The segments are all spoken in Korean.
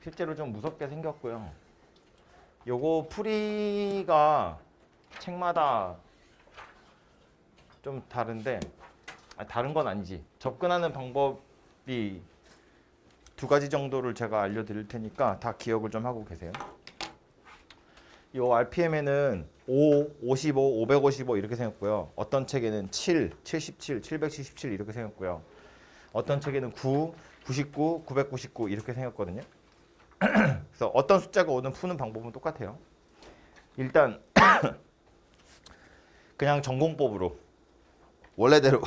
실제로 좀 무섭게 생겼고요. 요거 풀이가 책마다 좀 다른데, 다른 건 아니지. 접근하는 방법이 두 가지 정도를 제가 알려드릴 테니까 다 기억을 좀 하고 계세요. 요 RPM에는 5, 55, 555 이렇게 생겼고요. 어떤 책에는 7, 77, 777 이렇게 생겼고요. 어떤 책에는 9, 99, 999 이렇게 생겼거든요. 그래서 어떤 숫자가 오든 푸는 방법은 똑같아요. 일단 그냥 전공법으로 원래대로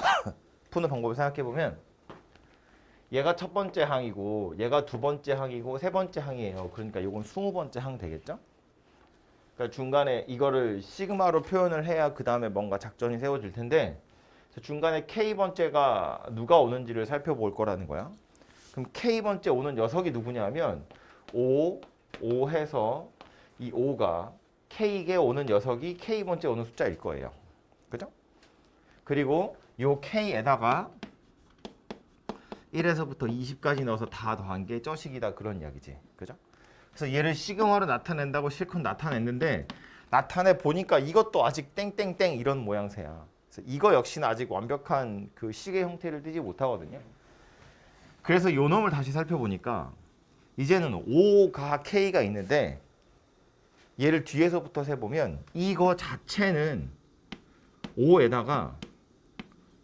푸는 방법을 생각해 보면 얘가 첫 번째 항이고 얘가 두 번째 항이고 세 번째 항이에요. 그러니까 이건 20번째 항 되겠죠? 그러니까 중간에 이거를 시그마로 표현을 해야 그 다음에 뭔가 작전이 세워질 텐데 중간에 K번째가 누가 오는지를 살펴볼 거라는 거야. 그럼 K번째 오는 녀석이 누구냐면 5, 5 해서 이 5가 K에 오는 녀석이 K번째 오는 숫자일 거예요. 그죠? 그리고 요 K에다가 1에서부터 20까지 넣어서 다 더한 게 저식이다 그런 이야기지. 그죠? 그래서 얘를 시그마로 나타낸다고 실컷 나타냈는데 나타내 보니까 이것도 아직 땡땡땡 이런 모양새야. 그래서 이거 역시는 아직 완벽한 그 식의 형태를 띠지 못하거든요. 그래서 요 놈을 다시 살펴보니까 이제는 5가 K가 있는데 얘를 뒤에서부터 세보면 이거 자체는 5에다가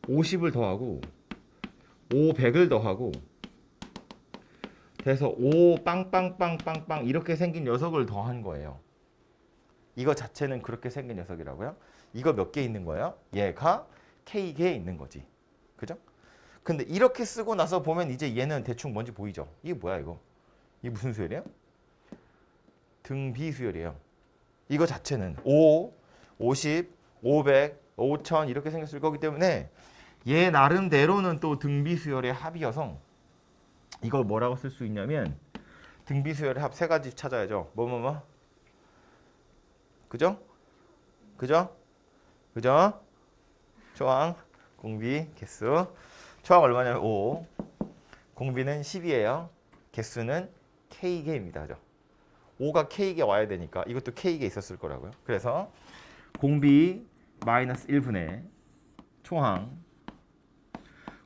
50을 더하고 500을 더하고 돼서 5 빵빵빵빵빵 이렇게 생긴 녀석을 더한 거예요. 이거 자체는 그렇게 생긴 녀석이라고요? 이거 몇 개 있는 거예요? 얘가 K개에 있는 거지. 그죠? 근데 이렇게 쓰고 나서 보면 이제 얘는 대충 뭔지 보이죠? 이게 뭐야 이거? 이게 무슨 수열이에요? 등비 수열이에요. 이거 자체는 5, 50, 500, 5000 이렇게 생겼을 거기 때문에 얘 나름대로는 또 등비 수열의 합이어서 이걸 뭐라고 쓸 수 있냐면 등비 수열의 합 세 가지 찾아야죠. 뭐? 그죠? 그죠? 그죠? 초항, 공비, 개수. 초항 얼마냐면 5. 공비는 10이에요. 개수는 K개입니다. 그죠? 5가 K개 와야 되니까 이것도 K개 있었을 거라고요. 그래서 공비 마이너스 1분의 초항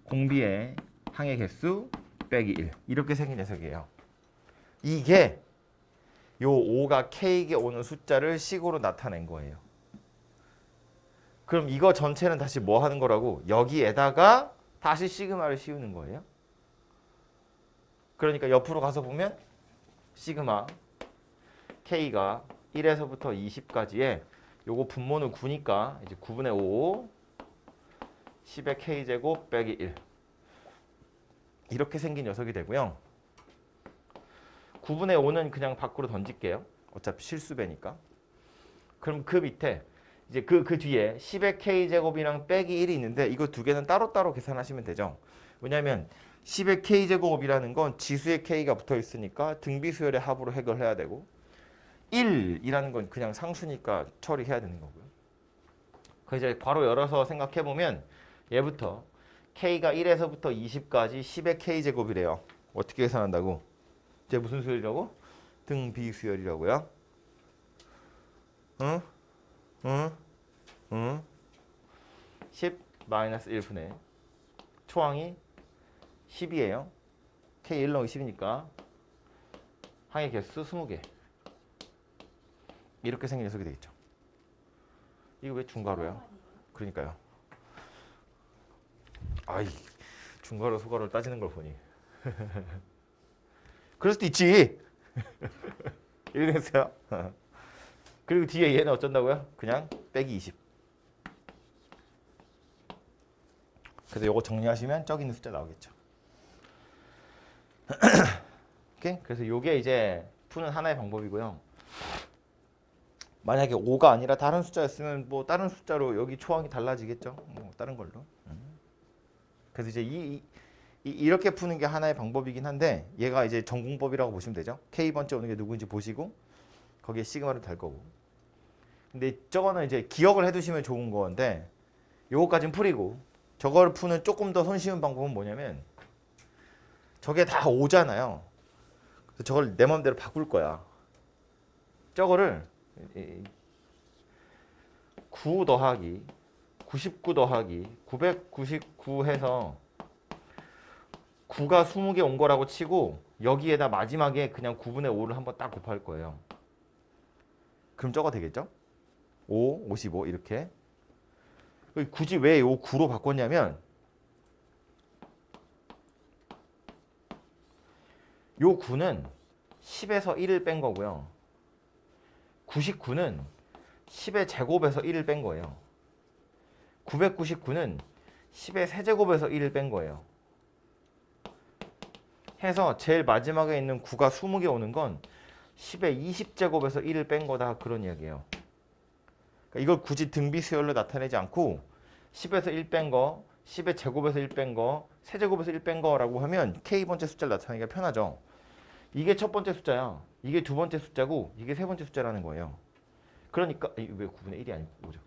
공비의 항의 개수 빼기 1 이렇게 생긴 녀석이에요. 이게 요 5가 K에 오는 숫자를 식으로 나타낸 거예요. 그럼 이거 전체는 다시 뭐 하는 거라고? 여기에다가 다시 시그마를 씌우는 거예요. 그러니까 옆으로 가서 보면 시그마 K가 1에서부터 20까지에 요거 분모는 9니까 이제 9분의 5 10의 K제곱 빼기 1 이렇게 생긴 녀석이 되고요. 9분의 5는 그냥 밖으로 던질게요. 어차피 실수배니까. 그럼 그 밑에 이제 그 뒤에 10의 K제곱이랑 빼기 1이 있는데 이거 두 개는 따로따로 계산하시면 되죠. 왜냐하면 10의 K제곱이라는 건 지수의 K가 붙어 있으니까 등비수열의 합으로 해결해야 되고 1이라는 건 그냥 상수니까 처리해야 되는 거고요. 그 이제 바로 열어서 생각해 보면 얘부터 K가 1에서부터 20까지 10의 K제곱이래요. 어떻게 계산한다고? 이제 무슨 수열이라고? 등비수열이라고요. 응? 응? 응? 10 마이너스 1분의 초항이 10이에요. K 1 넣기 10이니까 항의 개수 20개. 이렇게 생긴 녀석이 되겠죠. 이거 왜 중괄호야? 그러니까요. 아이, 중괄호 소괄호를 따지는 걸 보니. 그럴 수도 있지. 이렇게 됐어요. 그리고 뒤에 얘는 어쩐다고요? 그냥 빼기 20. 그래서 요거 정리하시면 저기 있는 숫자 나오겠죠. 오케이? 그래서 요게 이제 푸는 하나의 방법이고요. 만약에 5가 아니라 다른 숫자였으면 뭐 다른 숫자로 여기 초항이 달라지겠죠. 뭐 다른 걸로. 그래서 이제 이렇게 푸는 게 하나의 방법이긴 한데 얘가 이제 전공법이라고 보시면 되죠. K번째 오는 게 누구인지 보시고 거기에 시그마를 달 거고. 근데 저거는 이제 기억을 해두시면 좋은 건데 요거까지는 풀이고 저걸 푸는 조금 더 손쉬운 방법은 뭐냐면 저게 다 5잖아요. 그래서 저걸 내 마음대로 바꿀 거야. 저거를 9 더하기 99 더하기 999 해서 9가 20개 온 거라고 치고 여기에다 마지막에 그냥 9분의 5를 한번 딱 곱할 거예요. 그럼 저거 되겠죠? 5, 55 이렇게. 굳이 왜 요 9로 바꿨냐면 요 9는 10에서 1을 뺀 거고요. 99는 10의 제곱에서 1을 뺀 거예요. 999는 10의 세제곱에서 1을 뺀 거예요. 해서 제일 마지막에 있는 9가 20개 오는 건 10의 20제곱에서 1을 뺀 거다 그런 이야기예요. 그러니까 이걸 굳이 등비수열로 나타내지 않고 10에서 1 뺀 거, 10의 제곱에서 1 뺀 거, 세제곱에서 1 뺀 거라고 하면 K번째 숫자를 나타내기가 편하죠. 이게 첫 번째 숫자야. 이게 두 번째 숫자고 이게 세 번째 숫자라는 거예요. 그러니까 왜 9분의 1이 아니고 5죠?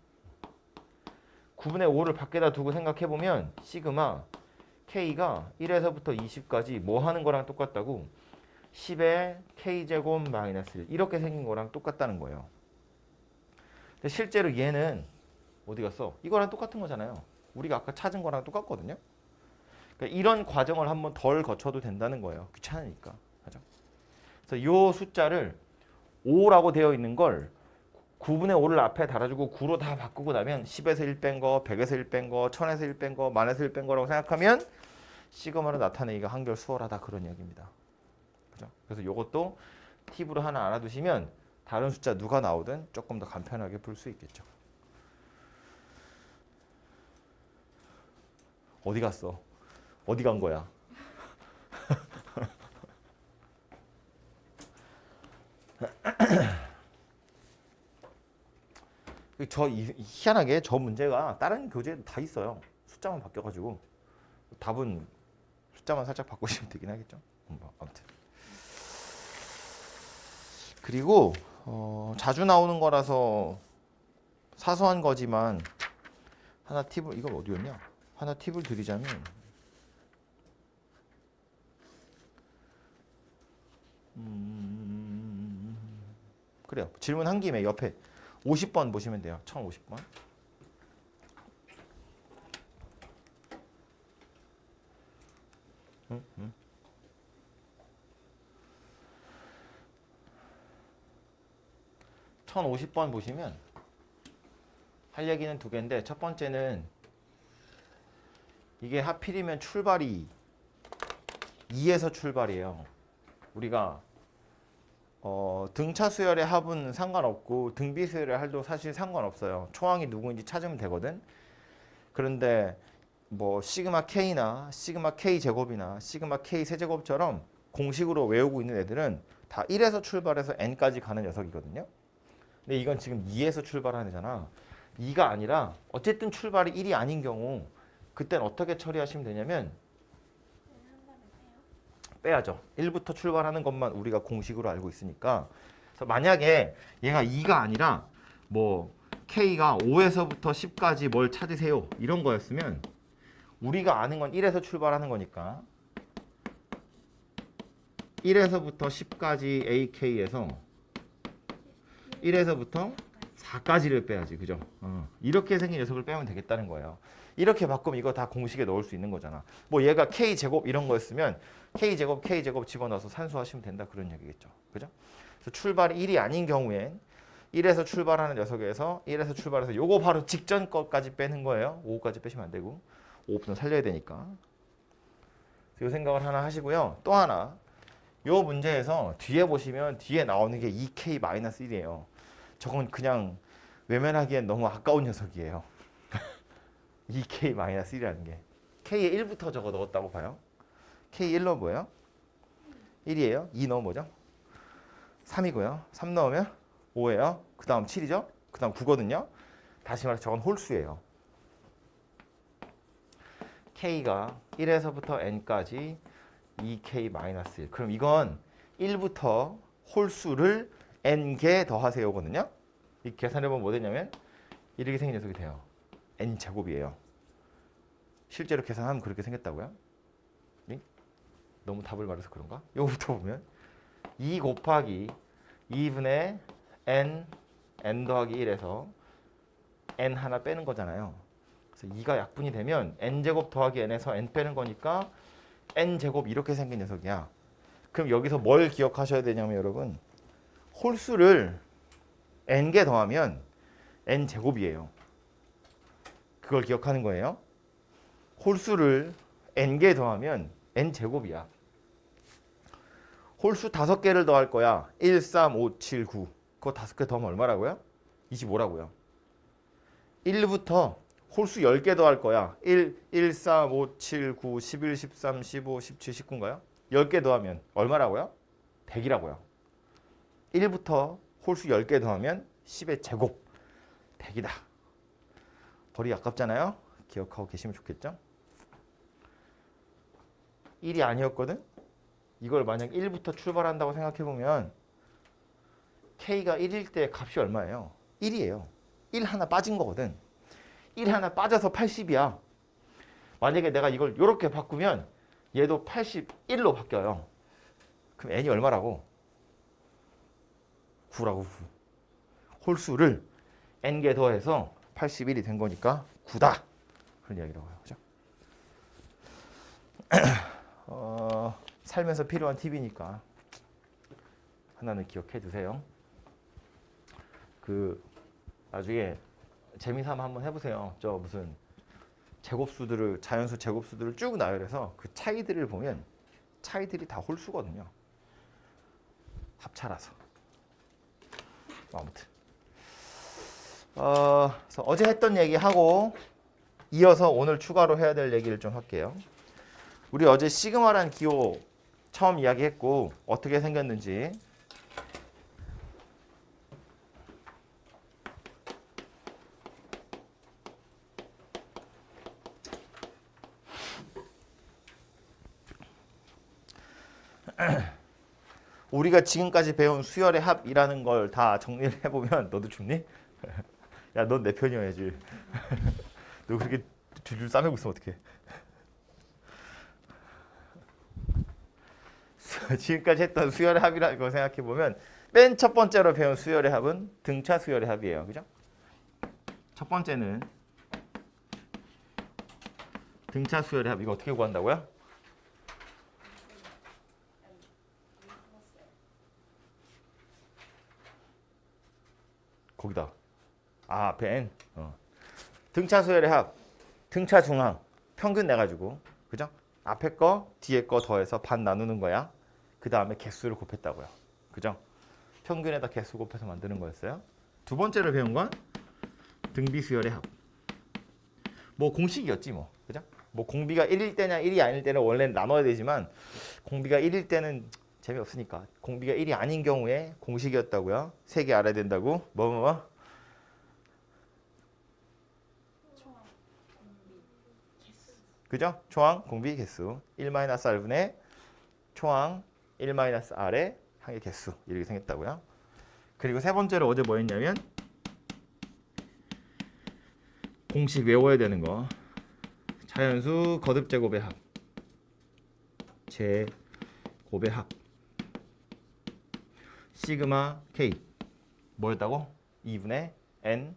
9분의 5를 밖에다 두고 생각해보면 시그마 K가 1에서부터 20까지 뭐 하는 거랑 똑같다고 10의 K제곱 마이너스 1 이렇게 생긴 거랑 똑같다는 거예요. 근데 실제로 얘는 어디 갔어? 이거랑 똑같은 거잖아요. 우리가 아까 찾은 거랑 똑같거든요. 그러니까 이런 과정을 한번 덜 거쳐도 된다는 거예요. 귀찮으니까. 그죠? 그래서 이 숫자를 5라고 되어 있는 걸 9분의 5를 앞에 달아주고 9로 다 바꾸고 나면 10에서 1 뺀 거, 100에서 1 뺀 거, 1000에서 1 뺀 거, 만에서 1 뺀 거라고 생각하면 시그마로 나타내기가 한결 수월하다 그런 이야기입니다. 그죠? 그래서 이것도 팁으로 하나 알아두시면 다른 숫자 누가 나오든 조금 더 간편하게 풀 수 있겠죠. 어디 갔어? 어디 간 거야? 희한하게 저 문제가 다른 교재에 다 있어요. 숫자만 바뀌어가지고 답은 숫자만 살짝 바꾸시면 되긴 하겠죠. 아무튼 그리고 자주 나오는 거라서 사소한 거지만 하나 팁을 이걸 어디였냐? 하나 팁을 드리자면 그래요. 질문 한 김에 옆에 50번 보시면 돼요. 1050번. 응? 응? 1050번 보시면 할 얘기는 두 개인데 첫 번째는 이게 하필이면 출발이 2에서 출발이에요. 우리가 등차 수열의 합은 상관없고 등비 수열의 합도 사실 상관없어요. 초항이 누구인지 찾으면 되거든. 그런데 뭐 시그마 K나 시그마 K 제곱이나 시그마 K 세제곱처럼 공식으로 외우고 있는 애들은 다 1에서 출발해서 n까지 가는 녀석이거든요. 근데 이건 지금 2에서 출발하는 애잖아. 2가 아니라 어쨌든 출발이 1이 아닌 경우 그땐 어떻게 처리하시면 되냐면 빼야죠. 1부터 출발하는 것만 우리가 공식으로 알고 있으니까. 그래서 만약에 얘가 2가 아니라 뭐 K가 5에서부터 10까지 뭘 찾으세요 이런 거였으면 우리가 아는 건 1에서 출발하는 거니까 1에서부터 10까지 AK에서 1에서부터 4까지를 빼야지. 그죠? 이렇게 생긴 녀석을 빼면 되겠다는 거예요. 이렇게 바꾸면 이거 다 공식에 넣을 수 있는 거잖아. 뭐 얘가 K제곱 이런 거였으면 K제곱 집어넣어서 산수하시면 된다 그런 얘기겠죠. 그죠? 그래서 출발이 1이 아닌 경우엔 1에서 출발하는 녀석에서 1에서 출발해서 요거 바로 직전 것까지 빼는 거예요. 5까지 빼시면 안 되고 5부터 살려야 되니까. 이 생각을 하나 하시고요. 또 하나 요 문제에서 뒤에 보시면 뒤에 나오는 게 2K-1이에요. 저건 그냥 외면하기엔 너무 아까운 녀석이에요. 2K-1이라는 게. K에 1부터 저거 넣었다고 봐요. K1 넣으면 뭐예요? 1이에요. 2 넣으면 뭐죠? 3이고요. 3 넣으면 5예요. 그 다음 7이죠. 그 다음 9거든요. 다시 말해서 저건 홀수예요. K가 1에서부터 N까지 2K-1. 그럼 이건 1부터 홀수를 N개 더하세요거든요. 이 계산해보면 뭐 되냐면 이렇게 생긴 녀석이 돼요. N제곱이에요. 실제로 계산하면 그렇게 생겼다고요? 너무 답을 말해서 그런가? 요거부터 보면 2 곱하기 2분의 n 더하기 1에서 n 하나 빼는 거잖아요. 그래서 2가 약분이 되면 n제곱 더하기 n에서 n 빼는 거니까 n제곱 이렇게 생긴 녀석이야. 그럼 여기서 뭘 기억하셔야 되냐면 여러분, 홀수를 n개 더하면 n제곱이에요. 그걸 기억하는 거예요. 홀수를 n개 더하면 n제곱이야. 홀수 5개를 더할 거야. 1, 3, 5, 7, 9. 그거 5개 더하면 얼마라고요? 25라고요. 1부터 홀수 10개 더할 거야. 1, 3, 5, 7, 9, 11, 13, 15, 17, 19인가요? 10개 더하면 얼마라고요? 100이라고요. 1부터 홀수 10개 더하면 10의 제곱 100이다. 버리기 아깝잖아요. 기억하고 계시면 좋겠죠? 1이 아니었거든? 이걸 만약 1부터 출발한다고 생각해보면 K가 1일 때 값이 얼마예요? 1이에요. 1 하나 빠진 거거든. 1 하나 빠져서 80이야. 만약에 내가 이걸 이렇게 바꾸면 얘도 81로 바뀌어요. 그럼 n이 얼마라고? 9라고. 9. 홀수를 n개 더해서 81이 된 거니까 9다. 그런 이야기라고 해요. 그죠? 살면서 필요한 팁이니까 하나는 기억해 두세요. 나중에 재미삼아 한번 해보세요. 저 무슨 제곱수들을, 자연수 제곱수들을 쭉 나열해서 그 차이들을 보면 차이들이 다 홀수거든요. 합차라서. 아무튼 그래서 어제 했던 얘기하고 이어서 오늘 추가로 해야 될 얘기를 좀 할게요. 우리 어제 시그마란 기호 처음 이야기했고 어떻게 생겼는지. 우리가 지금까지 배운 수열의 합이라는 걸 다 정리를 해보면 너도 죽니? 야, 넌 내 편이어야지. 너 그렇게 줄줄 싸매고 있으면 어떡해. 지금까지 했던 수열의 합이라는 걸 생각해보면 맨 첫 번째로 배운 수열의 합은 등차 수열의 합이에요. 그죠? 첫 번째는 등차 수열의 합. 이거 어떻게 구한다고요? 거기다. 앞에 n. 등차 수열의 합. 등차 중항. 평균 내가지고. 그죠? 앞에 거, 뒤에 거 더해서 반 나누는 거야. 그 다음에 개수를 곱했다고요. 그죠? 평균에다 개수 곱해서 만드는 거였어요. 두 번째로 배운 건 등비 수열의 합. 뭐 공식이었지 뭐. 그죠? 뭐 공비가 1일 때냐 1이 아닐 때는 원래는 나눠야 되지만 공비가 1일 때는 재미없으니까 공비가 1이 아닌 경우에 공식이었다고요. 3개 알아야 된다고. 뭐. 그죠? 초항 공비 개수 1-r분의 초항 1-r의 항의 개수 이렇게 생겼다고요. 그리고 세 번째로 어제 뭐 했냐면 공식 외워야 되는 거. 자연수 거듭 제곱의 합. 제곱의 합. 시그마 K. 뭐였다고? 2분의 n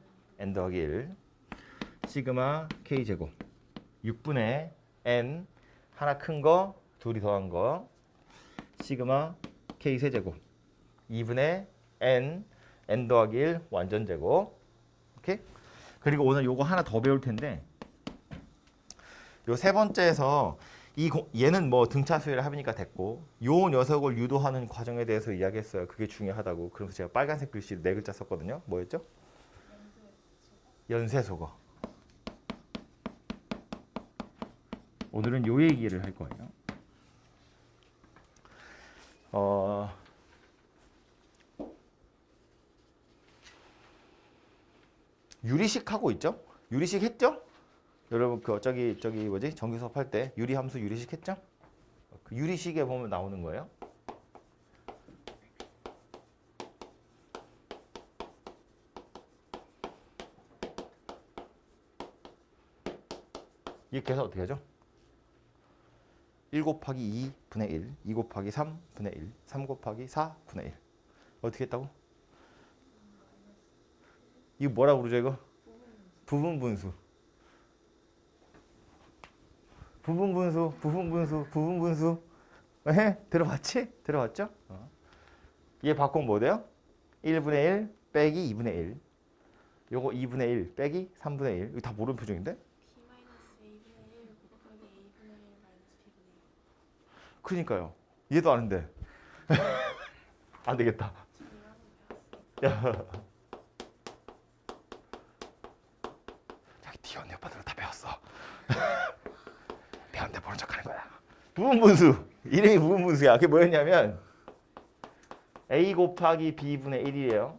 더하기 1. 시그마 K 제곱. 6분의 n 하나 큰 거, 둘이 더한 거. 시그마 K 세제곱. 2분의 n 더하기 1 완전 제곱. 오케이? 그리고 오늘 요거 하나 더 배울 텐데 요 세 번째에서 얘는 뭐 등차 수열을 합이니까 됐고 요 녀석을 유도하는 과정에 대해서 이야기했어요. 그게 중요하다고. 그래서 제가 빨간색 글씨로 4글자 썼거든요. 뭐였죠? 연쇄소거. 오늘은 요 얘기를 할 거예요. 유리식 하고 있죠? 유리식 했죠? 여러분 저기 뭐지? 정규 수업 할 때 유리 함수 유리식 했죠? 그 유리식에 보면 나오는 거예요. 이렇게 해서 어떻게 하죠? 1 곱하기 2분의 1, 2 곱하기 3분의 1, 3 곱하기 4분의 1. 어떻게 했다고? 이거 뭐라고 그러죠 이거? 부분분수. 부분분수. 에? 들어봤지? 들어봤죠? 얘 바꾸면 뭐 돼요? 1분의 1 빼기 2분의 1. 요거 2분의 1 빼기 3분의 1. 이거 다 모르는 표정인데? p-a분의 1 곱하기 a분의 1 마이너스 b분의 1. 그러니까요. 얘도 아는데. 안 되겠다. 야. 자기 티 언니 오빠들은 다 배웠어. 배웠는데 모른 척하는 거야. 부분분수. 이름이 부분분수야. 그게 뭐였냐면 a 곱하기 b분의 1이에요.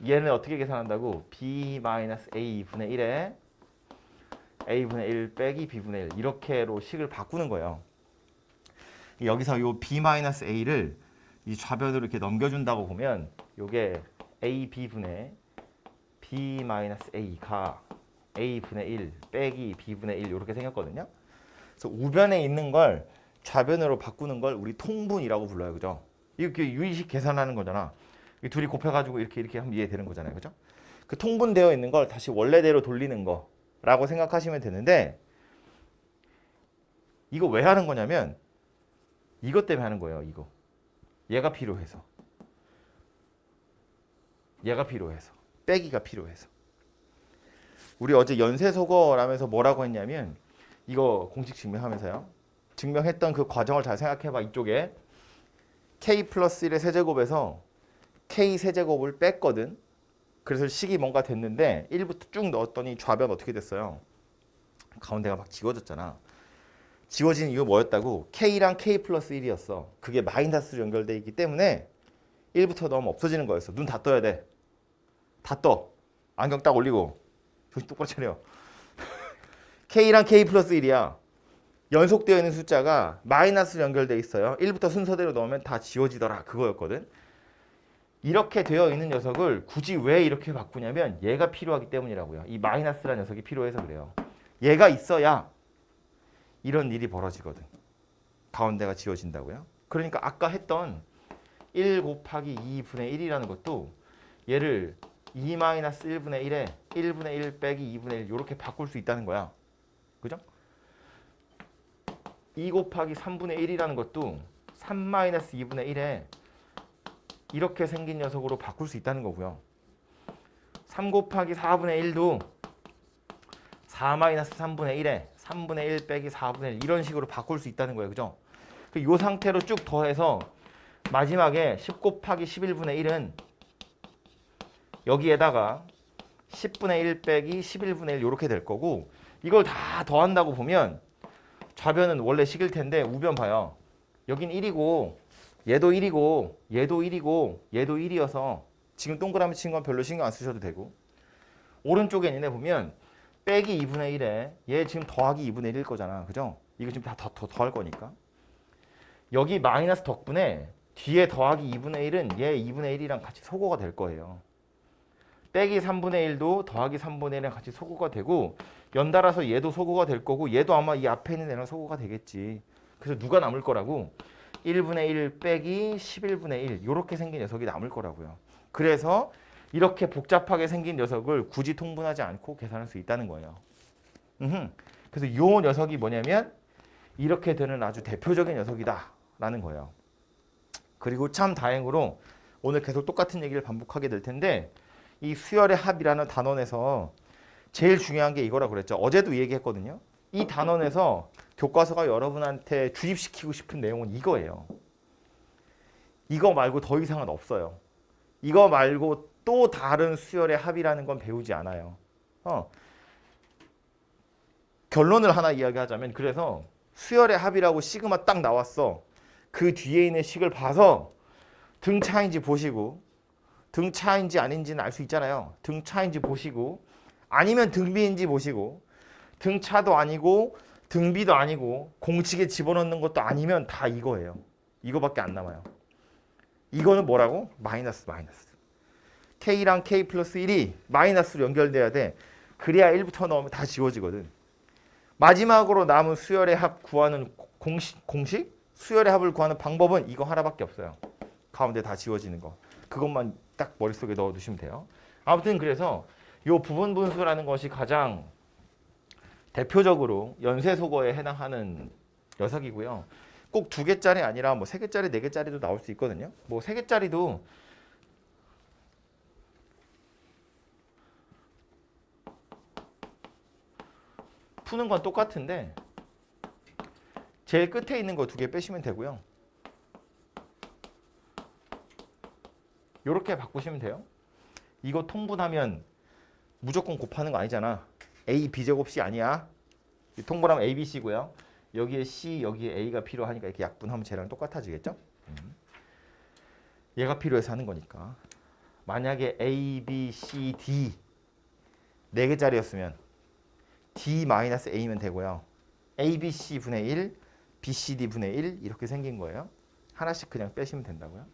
얘는 어떻게 계산한다고? b-a분의 1에 a분의 1 빼기 b분의 1 이렇게로 식을 바꾸는 거예요. 여기서 요 b-a를 이 좌변으로 이렇게 넘겨준다고 보면 요게 ab분의 b-a가 a분의 1 빼기 b분의 1 이렇게 생겼거든요. 그래서 우변에 있는 걸 좌변으로 바꾸는 걸 우리 통분이라고 불러요. 그죠? 이렇게 유의식 계산하는 거잖아. 이 둘이 곱해가지고 이렇게 하면 이해되는 거잖아요. 그죠? 그 통분되어 있는 걸 다시 원래대로 돌리는 거라고 생각하시면 되는데 이거 왜 하는 거냐면 이것 때문에 하는 거예요. 이거. 얘가 필요해서. 얘가 필요해서. 빼기가 필요해서. 우리 어제 연쇄소거라면서 뭐라고 했냐면 이거 공식 증명하면서요. 증명했던 그 과정을 잘 생각해봐. 이쪽에 k 플러스 1의 세제곱에서 k 세제곱을 뺐거든. 그래서 식이 뭔가 됐는데 1부터 쭉 넣었더니 좌변 어떻게 됐어요? 가운데가 막 지워졌잖아. 지워진 이유 뭐였다고? k랑 k 플러스 1이었어. 그게 마이너스로 연결되어 있기 때문에 1부터 넣으면 없어지는 거였어. 눈 다 떠야 돼. 다 떠. 안경 딱 올리고. 정신 똑바로 차려. k랑 k 플러스 1이야. 연속되어 있는 숫자가 마이너스로 연결되어 있어요. 1부터 순서대로 넣으면 다 지워지더라. 그거였거든. 이렇게 되어 있는 녀석을 굳이 왜 이렇게 바꾸냐면 얘가 필요하기 때문이라고요. 이 마이너스라는 녀석이 필요해서 그래요. 얘가 있어야 이런 일이 벌어지거든. 가운데가 지워진다고요. 그러니까 아까 했던 1 곱하기 2분의 1이라는 것도 얘를 2-1분의 1에 1분의 1 빼기 2분의 1 이렇게 바꿀 수 있다는 거야. 그죠? 2 곱하기 3분의 1이라는 것도 3-2분의 1에 이렇게 생긴 녀석으로 바꿀 수 있다는 거고요. 3 곱하기 4분의 1도 4-3분의 1에 3분의 1 빼기 4분의 1 이런 식으로 바꿀 수 있다는 거예요. 그죠? 이 상태로 쭉 더해서 마지막에 10 곱하기 11분의 1은 여기에다가 10분의 1 빼기 11분의 1 이렇게 될 거고 이걸 다 더한다고 보면 좌변은 원래 식일 텐데 우변 봐요. 여긴 1이고 얘도 1이고 얘도 1이고 얘도 1이어서 지금 동그라미 친 건 별로 신경 안 쓰셔도 되고 오른쪽에 있는 애 보면 빼기 2분의 1에 얘 지금 더하기 2분의 1일 거잖아. 그죠? 이거 지금 다 더할 거니까. 여기 마이너스 덕분에 뒤에 더하기 2분의 1은 얘 2분의 1이랑 같이 소거가 될 거예요. 빼기 3분의 1도 더하기 3분의 1이랑 같이 소거가 되고 연달아서 얘도 소거가 될 거고 얘도 아마 이 앞에 있는 애랑 소거가 되겠지. 그래서 누가 남을 거라고? 1분의 1 빼기 11분의 1 이렇게 생긴 녀석이 남을 거라고요. 그래서 이렇게 복잡하게 생긴 녀석을 굳이 통분하지 않고 계산할 수 있다는 거예요. 그래서 이 녀석이 뭐냐면 이렇게 되는 아주 대표적인 녀석이다 라는 거예요. 그리고 참 다행으로 오늘 계속 똑같은 얘기를 반복하게 될 텐데 이 수열의 합이라는 단원에서 제일 중요한 게 이거라 그랬죠. 어제도 얘기했거든요. 이 단원에서 교과서가 여러분한테 주입시키고 싶은 내용은 이거예요. 이거 말고 더 이상은 없어요. 이거 말고 또 다른 수열의 합이라는 건 배우지 않아요. 결론을 하나 이야기하자면 그래서 수열의 합이라고 시그마 딱 나왔어. 그 뒤에 있는 식을 봐서 등차인지 보시고 등차인지 아닌지는 알 수 있잖아요. 등차인지 보시고 아니면 등비인지 보시고 등차도 아니고 등비도 아니고 공식에 집어넣는 것도 아니면 다 이거예요. 이거밖에 안 남아요. 이거는 뭐라고? 마이너스. K랑 K 플러스 1이 마이너스로 연결돼야 돼. 그래야 1부터 넣으면 다 지워지거든. 마지막으로 남은 수열의 합 구하는 공식? 수열의 합을 구하는 방법은 이거 하나밖에 없어요. 가운데 다 지워지는 거. 그것만 딱 머릿속에 넣어두시면 돼요. 아무튼 그래서 요 부분 분수라는 것이 가장 대표적으로 연쇄속어에 해당하는 녀석이고요. 꼭 2개짜리 아니라 뭐 3개짜리, 4개짜리도 나올 수 있거든요. 뭐 3개짜리도 푸는 건 똑같은데 제일 끝에 있는 거 2개 빼시면 되고요. 이렇게 바꾸시면 돼요. 이거 통분하면 무조건 곱하는 거 아니잖아. A, B제곱 C 아니야. 통분하면 A, B, C고요. 여기에 C, 여기에 A가 필요하니까 이렇게 약분하면 쟤랑 똑같아지겠죠? 얘가 필요해서 하는 거니까. 만약에 A, B, C, D 4개짜리였으면 D-A면 되고요. A, B, C 분의 1, B, C, D 분의 1 이렇게 생긴 거예요. 하나씩 그냥 빼시면 된다고요.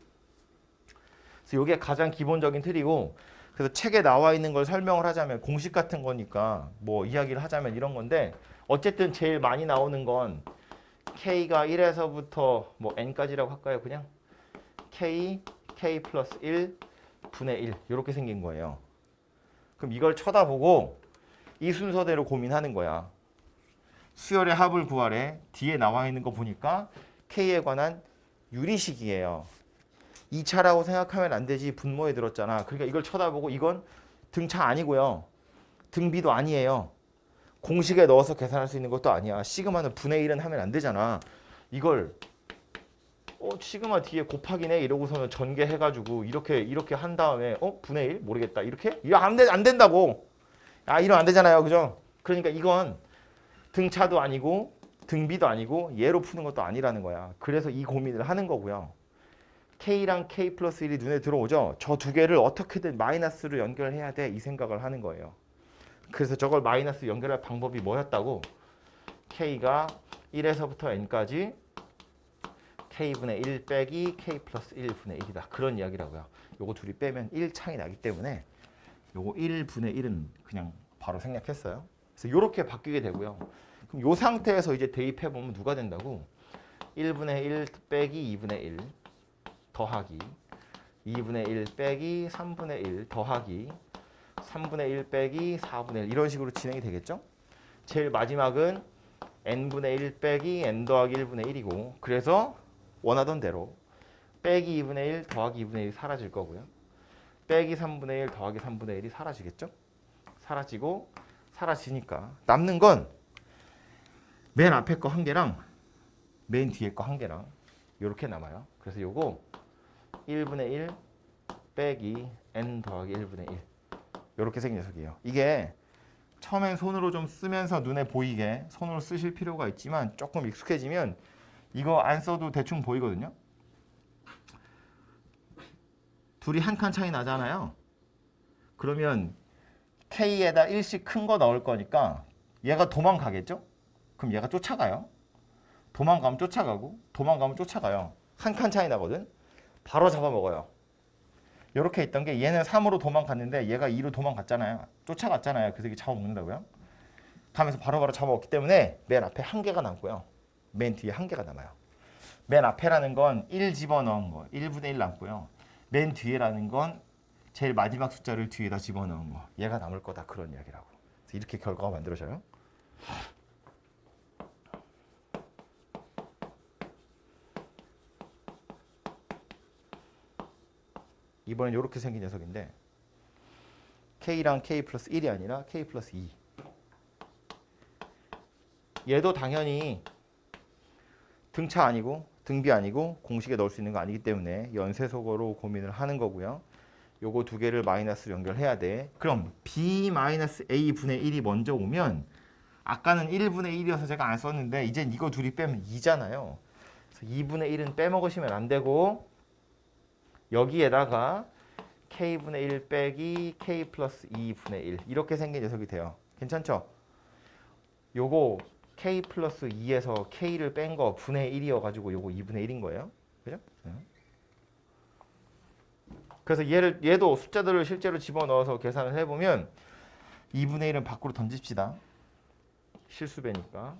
그래서 이게 가장 기본적인 틀이고 그래서 책에 나와 있는 걸 설명을 하자면 공식 같은 거니까 뭐 이야기를 하자면 이런 건데 어쨌든 제일 많이 나오는 건 K가 1에서부터 뭐 N까지라고 할까요? 그냥 K, K 플러스 1 분의 1 이렇게 생긴 거예요. 그럼 이걸 쳐다보고 이 순서대로 고민하는 거야. 수열의 합을 구하래. 뒤에 나와 있는 거 보니까 K에 관한 유리식이에요. 2차라고 생각하면 안 되지. 분모에 들었잖아. 그러니까 이걸 쳐다보고 이건 등차 아니고요. 등비도 아니에요. 공식에 넣어서 계산할 수 있는 것도 아니야. 시그마는 분의 1은 하면 안 되잖아. 이걸 시그마 뒤에 곱하기네 이러고서는 전개해가지고 이렇게 한 다음에 분의 1? 모르겠다. 이렇게? 이거 안 된다고. 이러면 안 되잖아요. 그죠? 그러니까 이건 등차도 아니고 등비도 아니고 얘로 푸는 것도 아니라는 거야. 그래서 이 고민을 하는 거고요. K랑 K 플러스 1이 눈에 들어오죠? 저 2개를 어떻게든 마이너스로 연결해야 돼. 이 생각을 하는 거예요. 그래서 저걸 마이너스 연결할 방법이 뭐였다고? K가 1에서부터 N까지 K분의 1 빼기 K 플러스 1분의 1이다. 그런 이야기라고요. 요거 둘이 빼면 1 차이 나기 때문에 요거 1분의 1은 그냥 바로 생략했어요. 그래서 요렇게 바뀌게 되고요. 그럼 요 상태에서 이제 대입해보면 누가 된다고? 1분의 1 빼기 2분의 1 더하기 2분의 1 빼기 3분의 1 더하기 3분의 1 빼기 4분의 1 이런 식으로 진행이 되겠죠? 제일 마지막은 n분의 1 빼기 n 더하기 1분의 1이고 그래서 원하던 대로 빼기 2분의 1 더하기 2분의 1이 사라질 거고요. 빼기 3분의 1 더하기 3분의 1이 사라지겠죠? 사라지고 사라지니까 남는 건 맨 앞에 거 한 개랑 맨 뒤에 거 한 개랑 이렇게 남아요. 그래서 요거 1분의 1 빼기 n 더하기 1분의 1 이렇게 생긴 녀석이에요. 이게 처음엔 손으로 좀 쓰면서 눈에 보이게 손으로 쓰실 필요가 있지만 조금 익숙해지면 이거 안 써도 대충 보이거든요. 둘이 한 칸 차이 나잖아요. 그러면 K에다 1씩 큰 거 넣을 거니까 얘가 도망가겠죠? 그럼 얘가 쫓아가요. 도망가면 쫓아가고 도망가면 쫓아가요. 한 칸 차이 나거든. 바로 잡아먹어요. 이렇게 있던 게 얘는 3으로 도망갔는데 얘가 2로 도망갔잖아요. 쫓아갔잖아요. 그래서 이게 잡아먹는다고요. 가면서 바로바로 잡아먹기 때문에 맨 앞에 한 개가 남고요. 맨 뒤에 한 개가 남아요. 맨 앞에라는 건 1 집어넣은 거 1분의 1 남고요. 맨 뒤에라는 건 제일 마지막 숫자를 뒤에다 집어넣은 거 얘가 남을 거다 그런 이야기라고. 그래서 이렇게 결과가 만들어져요. 이번엔 이렇게 생긴 녀석인데 K랑 K 플러스 1이 아니라 K 플러스 2. 얘도 당연히 등차 아니고 등비 아니고 공식에 넣을 수 있는 거 아니기 때문에 연쇄속어로 고민을 하는 거고요. 요거 2개를 마이너스로 연결해야 돼. 그럼 B-A 분의 1이 먼저 오면 아까는 1분의 1이어서 제가 안 썼는데 이젠 이거 둘이 빼면 2잖아요. 그래서 2분의 1은 빼먹으시면 안 되고 여기에다가 K분의 1 빼기 K 플러스 2분의 1 이렇게 생긴 녀석이 돼요. 괜찮죠? 요거 K 플러스 2에서 K를 뺀 거 분의 1이어가지고 요거 2분의 1인 거예요. 그죠? 그래서 얘도 숫자들을 실제로 집어넣어서 계산을 해보면 2분의 1은 밖으로 던집시다. 실수배니까.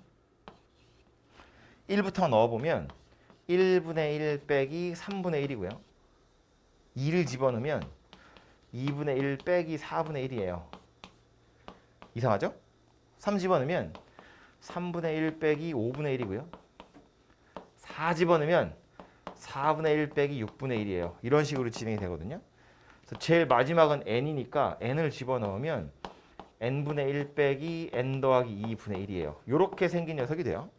1부터 넣어보면 1분의 1 빼기 3분의 1이고요. 2를 집어넣으면 2분의 1 빼기 4분의 1이에요. 이상하죠? 3 집어넣으면 3분의 1 빼기 5분의 1이고요. 4 집어넣으면 4분의 1 빼기 6분의 1이에요. 이런 식으로 진행이 되거든요. 그래서 제일 마지막은 n이니까 n을 집어넣으면 n분의 1 빼기 n 더하기 2분의 1이에요. 이렇게 생긴 녀석이 돼요.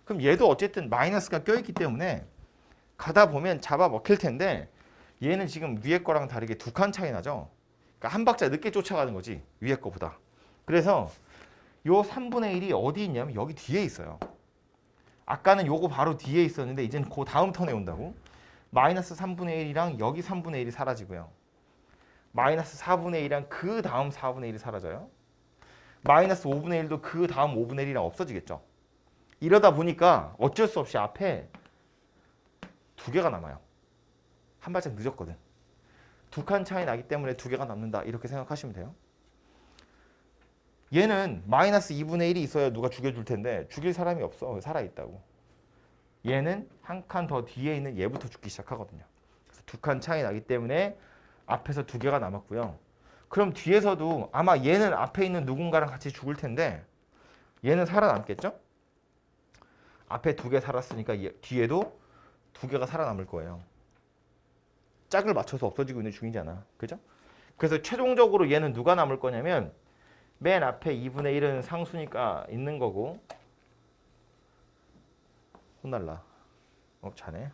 그럼 얘도 어쨌든 마이너스가 껴있기 때문에 가다 보면 잡아 먹힐 텐데 얘는 지금 위에 거랑 다르게 두 칸 차이 나죠. 그러니까 한 박자 늦게 쫓아가는 거지 위에 거보다. 그래서 요 3분의 1이 어디 있냐면 여기 뒤에 있어요. 아까는 요거 바로 뒤에 있었는데 이제는 그 다음 턴에 온다고. 마이너스 3분의 1이랑 여기 3분의 1이 사라지고요. 마이너스 4분의 1이랑 그 다음 4분의 1이 사라져요. 마이너스 5분의 1도 그 다음 5분의 1이랑 없어지겠죠. 이러다 보니까 어쩔 수 없이 앞에 두 개가 남아요. 한 발짝 늦었거든. 두 칸 차이 나기 때문에 두 개가 남는다. 이렇게 생각하시면 돼요. 얘는 마이너스 2분의 1이 있어야 누가 죽여줄 텐데 죽일 사람이 없어. 살아있다고. 얘는 한 칸 더 뒤에 있는 얘부터 죽기 시작하거든요. 그래서 두 칸 차이 나기 때문에 앞에서 두 개가 남았고요. 그럼 뒤에서도 아마 얘는 앞에 있는 누군가랑 같이 죽을 텐데 얘는 살아남겠죠? 앞에 두 개 살았으니까 뒤에도 두 개가 살아남을 거예요. 짝을 맞춰서 없어지고 있는 중이잖아. 그죠? 그래서 최종적으로 얘는 누가 남을 거냐면 맨 앞에 2분의 1은 상수니까 있는 거고 혼날라. 자네.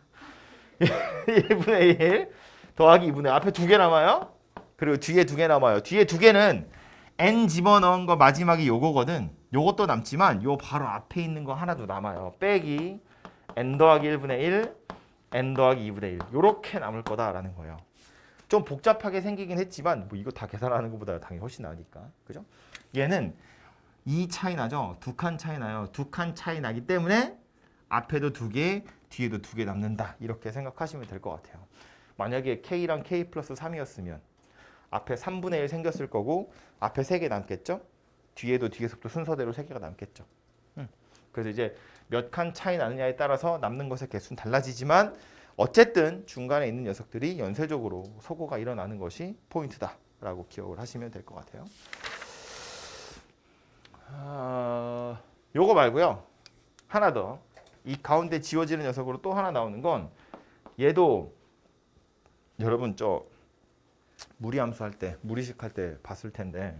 1분의 1 더하기 2분의 1 앞에 두 개 남아요. 그리고 뒤에 두 개 남아요. 뒤에 두 개는 n 집어넣은 거 마지막이 요거거든. 요것도 남지만 요 바로 앞에 있는 거 하나도 남아요. 빼기 n 더하기 1분의 1 n 더하기 2분의 1 요렇게 남을 거다라는 거예요. 좀 복잡하게 생기긴 했지만 뭐 이거 다 계산하는 것보다 당연히 훨씬 나으니까. 그죠? 얘는 2 차이 나죠? 두 칸 차이 나요. 두 칸 차이 나기 때문에 앞에도 두 개, 뒤에도 두 개 남는다. 이렇게 생각하시면 될 것 같아요. 만약에 K랑 K 플러스 3이었으면 앞에 3분의 1 생겼을 거고 앞에 3개 남겠죠? 뒤에도 뒤에서부터 순서대로 3개가 남겠죠. 그래서 이제 몇 칸 차이 나느냐에 따라서 남는 것의 개수는 달라지지만 어쨌든 중간에 있는 녀석들이 연쇄적으로 소거가 일어나는 것이 포인트다라고 기억을 하시면 될 것 같아요. 요거 말고요. 하나 더. 이 가운데 지워지는 녀석으로 또 하나 나오는 건 얘도 여러분 저 무리함수 할 때, 무리식 할 때 봤을 텐데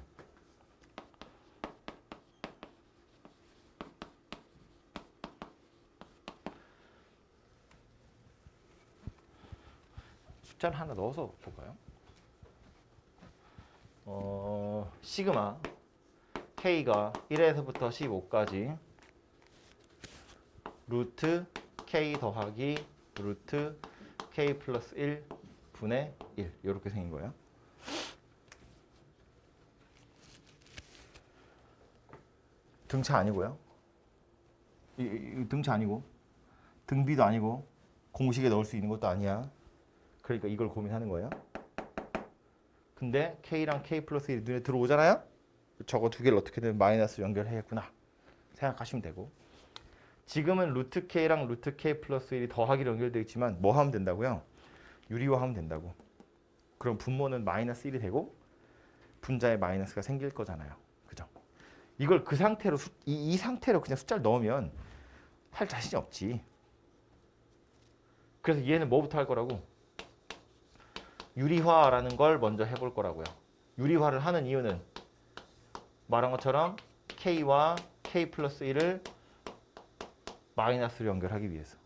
숫자를 하나 넣어서 볼까요? 시그마 K가 1에서부터 15까지 루트 K 더하기 루트 K 플러스 1 분의 1 이렇게 생긴 거예요. 등차 아니고요. 이 등차 아니고 등비도 아니고 공식에 넣을 수 있는 것도 아니야. 그러니까 이걸 고민하는 거예요. 근데 K랑 K 플러스 1이 눈에 들어오잖아요. 저거 두 개를 어떻게든 마이너스 연결해야겠구나 생각하시면 되고 지금은 루트 K랑 루트 K 플러스 1이 더하기로 연결되어 있지만 뭐 하면 된다고요? 유리화하면 된다고. 그럼 분모는 마이너스 1이 되고 분자에 마이너스가 생길 거잖아요. 그죠? 이걸 그 상태로 이 상태로 그냥 숫자를 넣으면 할 자신이 없지. 그래서 얘는 뭐부터 할 거라고? 유리화라는 걸 먼저 해볼 거라고요. 유리화를 하는 이유는 말한 것처럼 K와 K 플러스 1을 마이너스로 연결하기 위해서.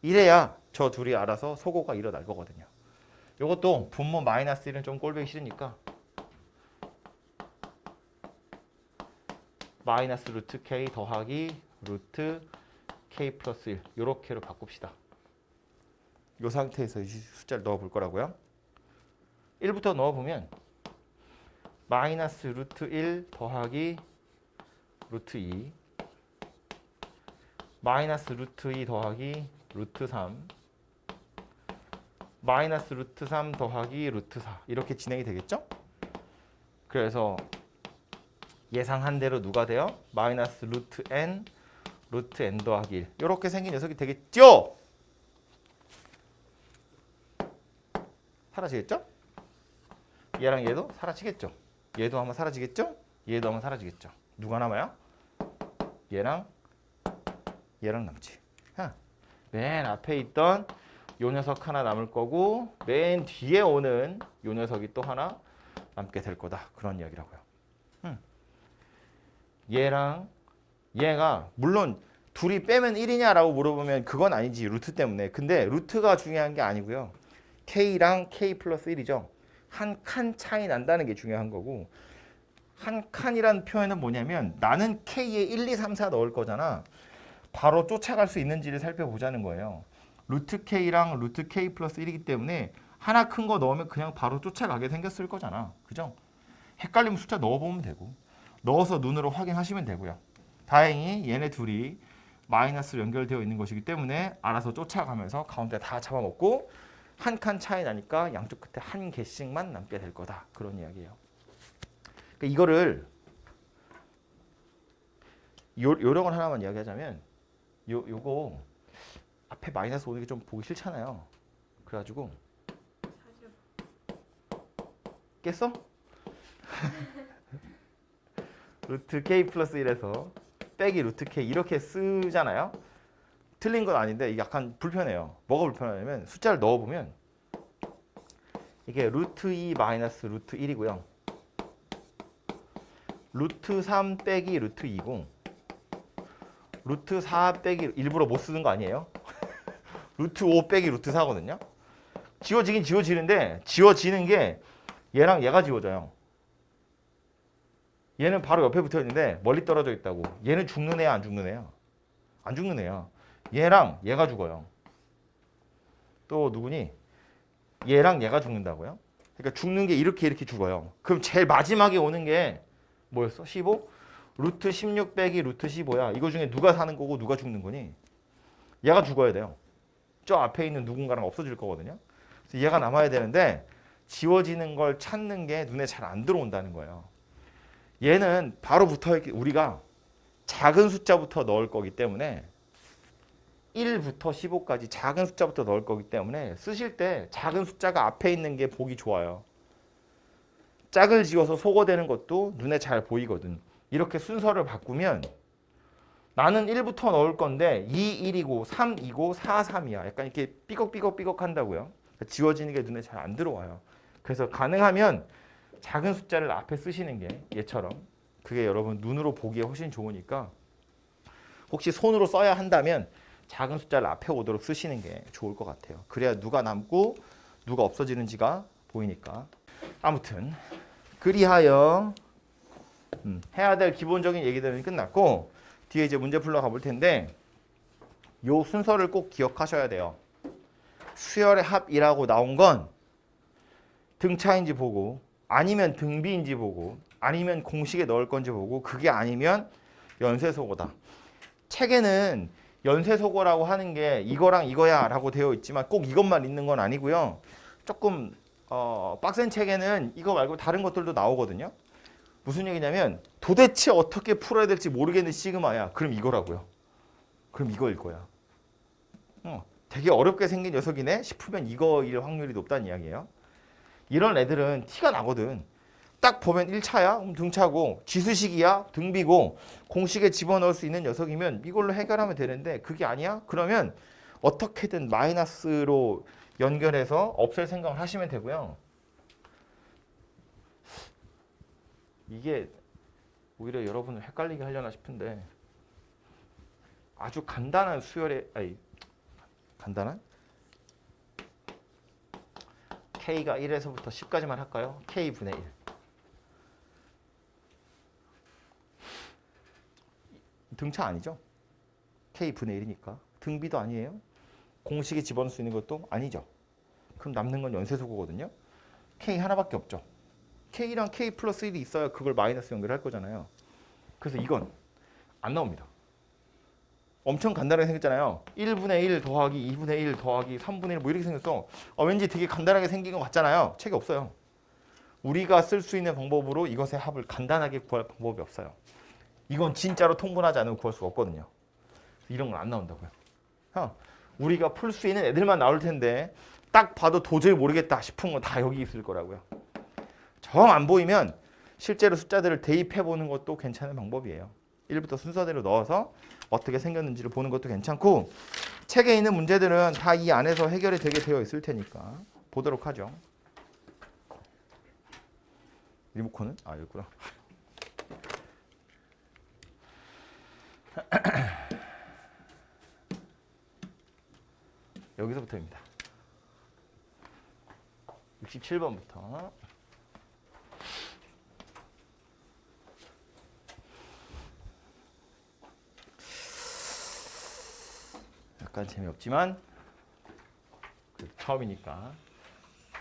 이래야 저 둘이 알아서 소거가 일어날 거거든요. 이것도 분모 마이너스 1은 좀 꼴보기 싫으니까 마이너스 루트 K 더하기 루트 K 플러스 1 이렇게로 바꿉시다. 이 상태에서 이 숫자를 넣어볼 거라고요. 1부터 넣어보면 마이너스 루트 1 더하기 루트 2 마이너스 루트 2 더하기 루트 3 마이너스 루트 3 더하기 루트 4 이렇게 진행이 되겠죠? 그래서 예상한 대로 누가 돼요? 마이너스 루트 n 루트 n 더하기 1 이렇게 생긴 녀석이 되겠죠? 사라지겠죠? 얘랑 얘도 사라지겠죠? 얘도 아마 사라지겠죠? 얘도 아마 사라지겠죠? 누가 남아요? 얘랑 남지. 맨 앞에 있던 요 녀석 하나 남을 거고 맨 뒤에 오는 요 녀석이 또 하나 남게 될 거다. 그런 이야기라고요. 얘랑 얘가 물론 둘이 빼면 1이냐라고 물어보면 그건 아니지. 루트 때문에. 근데 루트가 중요한 게 아니고요. K랑 K 플러스 1이죠. 한 칸 차이 난다는 게 중요한 거고 한 칸이라는 표현은 뭐냐면 나는 K에 1, 2, 3, 4 넣을 거잖아. 바로 쫓아갈 수 있는지를 살펴보자는 거예요. 루트 K랑 루트 K 플러스 1이기 때문에 하나 큰 거 넣으면 그냥 바로 쫓아가게 생겼을 거잖아. 그죠? 헷갈리면 숫자 넣어보면 되고 넣어서 눈으로 확인하시면 되고요. 다행히 얘네 둘이 마이너스로 연결되어 있는 것이기 때문에 알아서 쫓아가면서 가운데 다 잡아먹고 한 칸 차이 나니까 양쪽 끝에 한 개씩만 남게 될 거다. 그런 이야기예요. 그러니까 이거를 요령을 하나만 이야기하자면 요거 앞에 마이너스 오는 게 좀 보기 싫잖아요. 그래가지고 깼어? 루트 K 플러스 1에서 빼기 루트 K 이렇게 쓰잖아요. 틀린 건 아닌데 이게 약간 불편해요. 뭐가 불편하냐면 숫자를 넣어보면 이게 루트 2 마이너스 루트 1이고요. 루트 3 빼기 루트 2고 루트 4 빼기 일부러 못 쓰는 거 아니에요? 루트 5 빼기 루트 4거든요. 지워지긴 지워지는데 지워지는 게 얘랑 얘가 지워져요. 얘는 바로 옆에 붙어 있는데 멀리 떨어져 있다고. 얘는 죽는 애야 안 죽는 애야? 안 죽는 애야. 얘랑 얘가 죽어요. 또 누구니? 얘랑 얘가 죽는다고요? 그러니까 죽는 게 이렇게 죽어요. 그럼 제일 마지막에 오는 게 뭐였어? 15? 루트 16 빼기 루트 15야. 이거 중에 누가 사는 거고 누가 죽는 거니? 얘가 죽어야 돼요. 저 앞에 있는 누군가랑 없어질 거거든요. 그래서 얘가 남아야 되는데 지워지는 걸 찾는 게 눈에 잘 안 들어온다는 거예요. 얘는 바로 붙어있기 우리가 작은 숫자부터 넣을 거기 때문에 1부터 15까지 작은 숫자부터 넣을 거기 때문에 쓰실 때 작은 숫자가 앞에 있는 게 보기 좋아요. 짝을 지어서 소거되는 것도 눈에 잘 보이거든. 이렇게 순서를 바꾸면 나는 1부터 넣을 건데 2, 1이고 3, 2고 4, 3이야. 약간 이렇게 삐걱삐걱 한다고요. 지워지는 게 눈에 잘 안 들어와요. 그래서 가능하면 작은 숫자를 앞에 쓰시는 게 얘처럼 그게 여러분 눈으로 보기에 훨씬 좋으니까 혹시 손으로 써야 한다면 작은 숫자를 앞에 오도록 쓰시는 게 좋을 것 같아요. 그래야 누가 남고 누가 없어지는지가 보이니까. 아무튼 그리하여 해야 될 기본적인 얘기들은 끝났고 뒤에 이제 문제 풀러 가볼 텐데 요 순서를 꼭 기억하셔야 돼요. 수열의 합이라고 나온 건 등차인지 보고 아니면 등비인지 보고 아니면 공식에 넣을 건지 보고 그게 아니면 연쇄소거다. 책에는 연쇄소거라고 하는 게 이거랑 이거야 라고 되어 있지만 꼭 이것만 있는 건 아니고요. 조금 빡센 책에는 이거 말고 다른 것들도 나오거든요. 무슨 얘기냐면 도대체 어떻게 풀어야 될지 모르겠는 시그마야. 그럼 이거라고요. 그럼 이거일 거야. 되게 어렵게 생긴 녀석이네 싶으면 이거일 확률이 높다는 이야기예요. 이런 애들은 티가 나거든. 딱 보면 1차야? 등차고 지수식이야? 등비고 공식에 집어넣을 수 있는 녀석이면 이걸로 해결하면 되는데 그게 아니야? 그러면 어떻게든 마이너스로 연결해서 없앨 생각을 하시면 되고요. 이게 오히려 여러분을 헷갈리게 하려나 싶은데 아주 간단한 간단한? K가 1에서부터 10까지만 할까요? K분의 1. 등차 아니죠? K분의 1이니까. 등비도 아니에요. 공식에 집어넣을 수 있는 것도 아니죠. 그럼 남는 건 연쇄소거거든요. K 하나밖에 없죠. K랑 K 플러스 1이 있어야 그걸 마이너스 연결할 거잖아요. 그래서 이건 안 나옵니다. 엄청 간단하게 생겼잖아요. 1분의 1 더하기 2분의 1 더하기 3분의 1 뭐 이렇게 생겼어. 왠지 되게 간단하게 생긴 것 같잖아요. 책이 없어요. 우리가 쓸 수 있는 방법으로 이것의 합을 간단하게 구할 방법이 없어요. 이건 진짜로 통분하지 않으면 구할 수가 없거든요. 이런 건 안 나온다고요. 우리가 풀 수 있는 애들만 나올 텐데 딱 봐도 도저히 모르겠다 싶은 건 다 여기 있을 거라고요. 정 안 보이면 실제로 숫자들을 대입해 보는 것도 괜찮은 방법이에요. 1부터 순서대로 넣어서 어떻게 생겼는지를 보는 것도 괜찮고 책에 있는 문제들은 다 이 안에서 해결이 되게 되어 있을 테니까 보도록 하죠. 리모컨은? 아, 여기 있구나. 여기서부터입니다. 67번부터. 약간 재미없지만 처음이니까.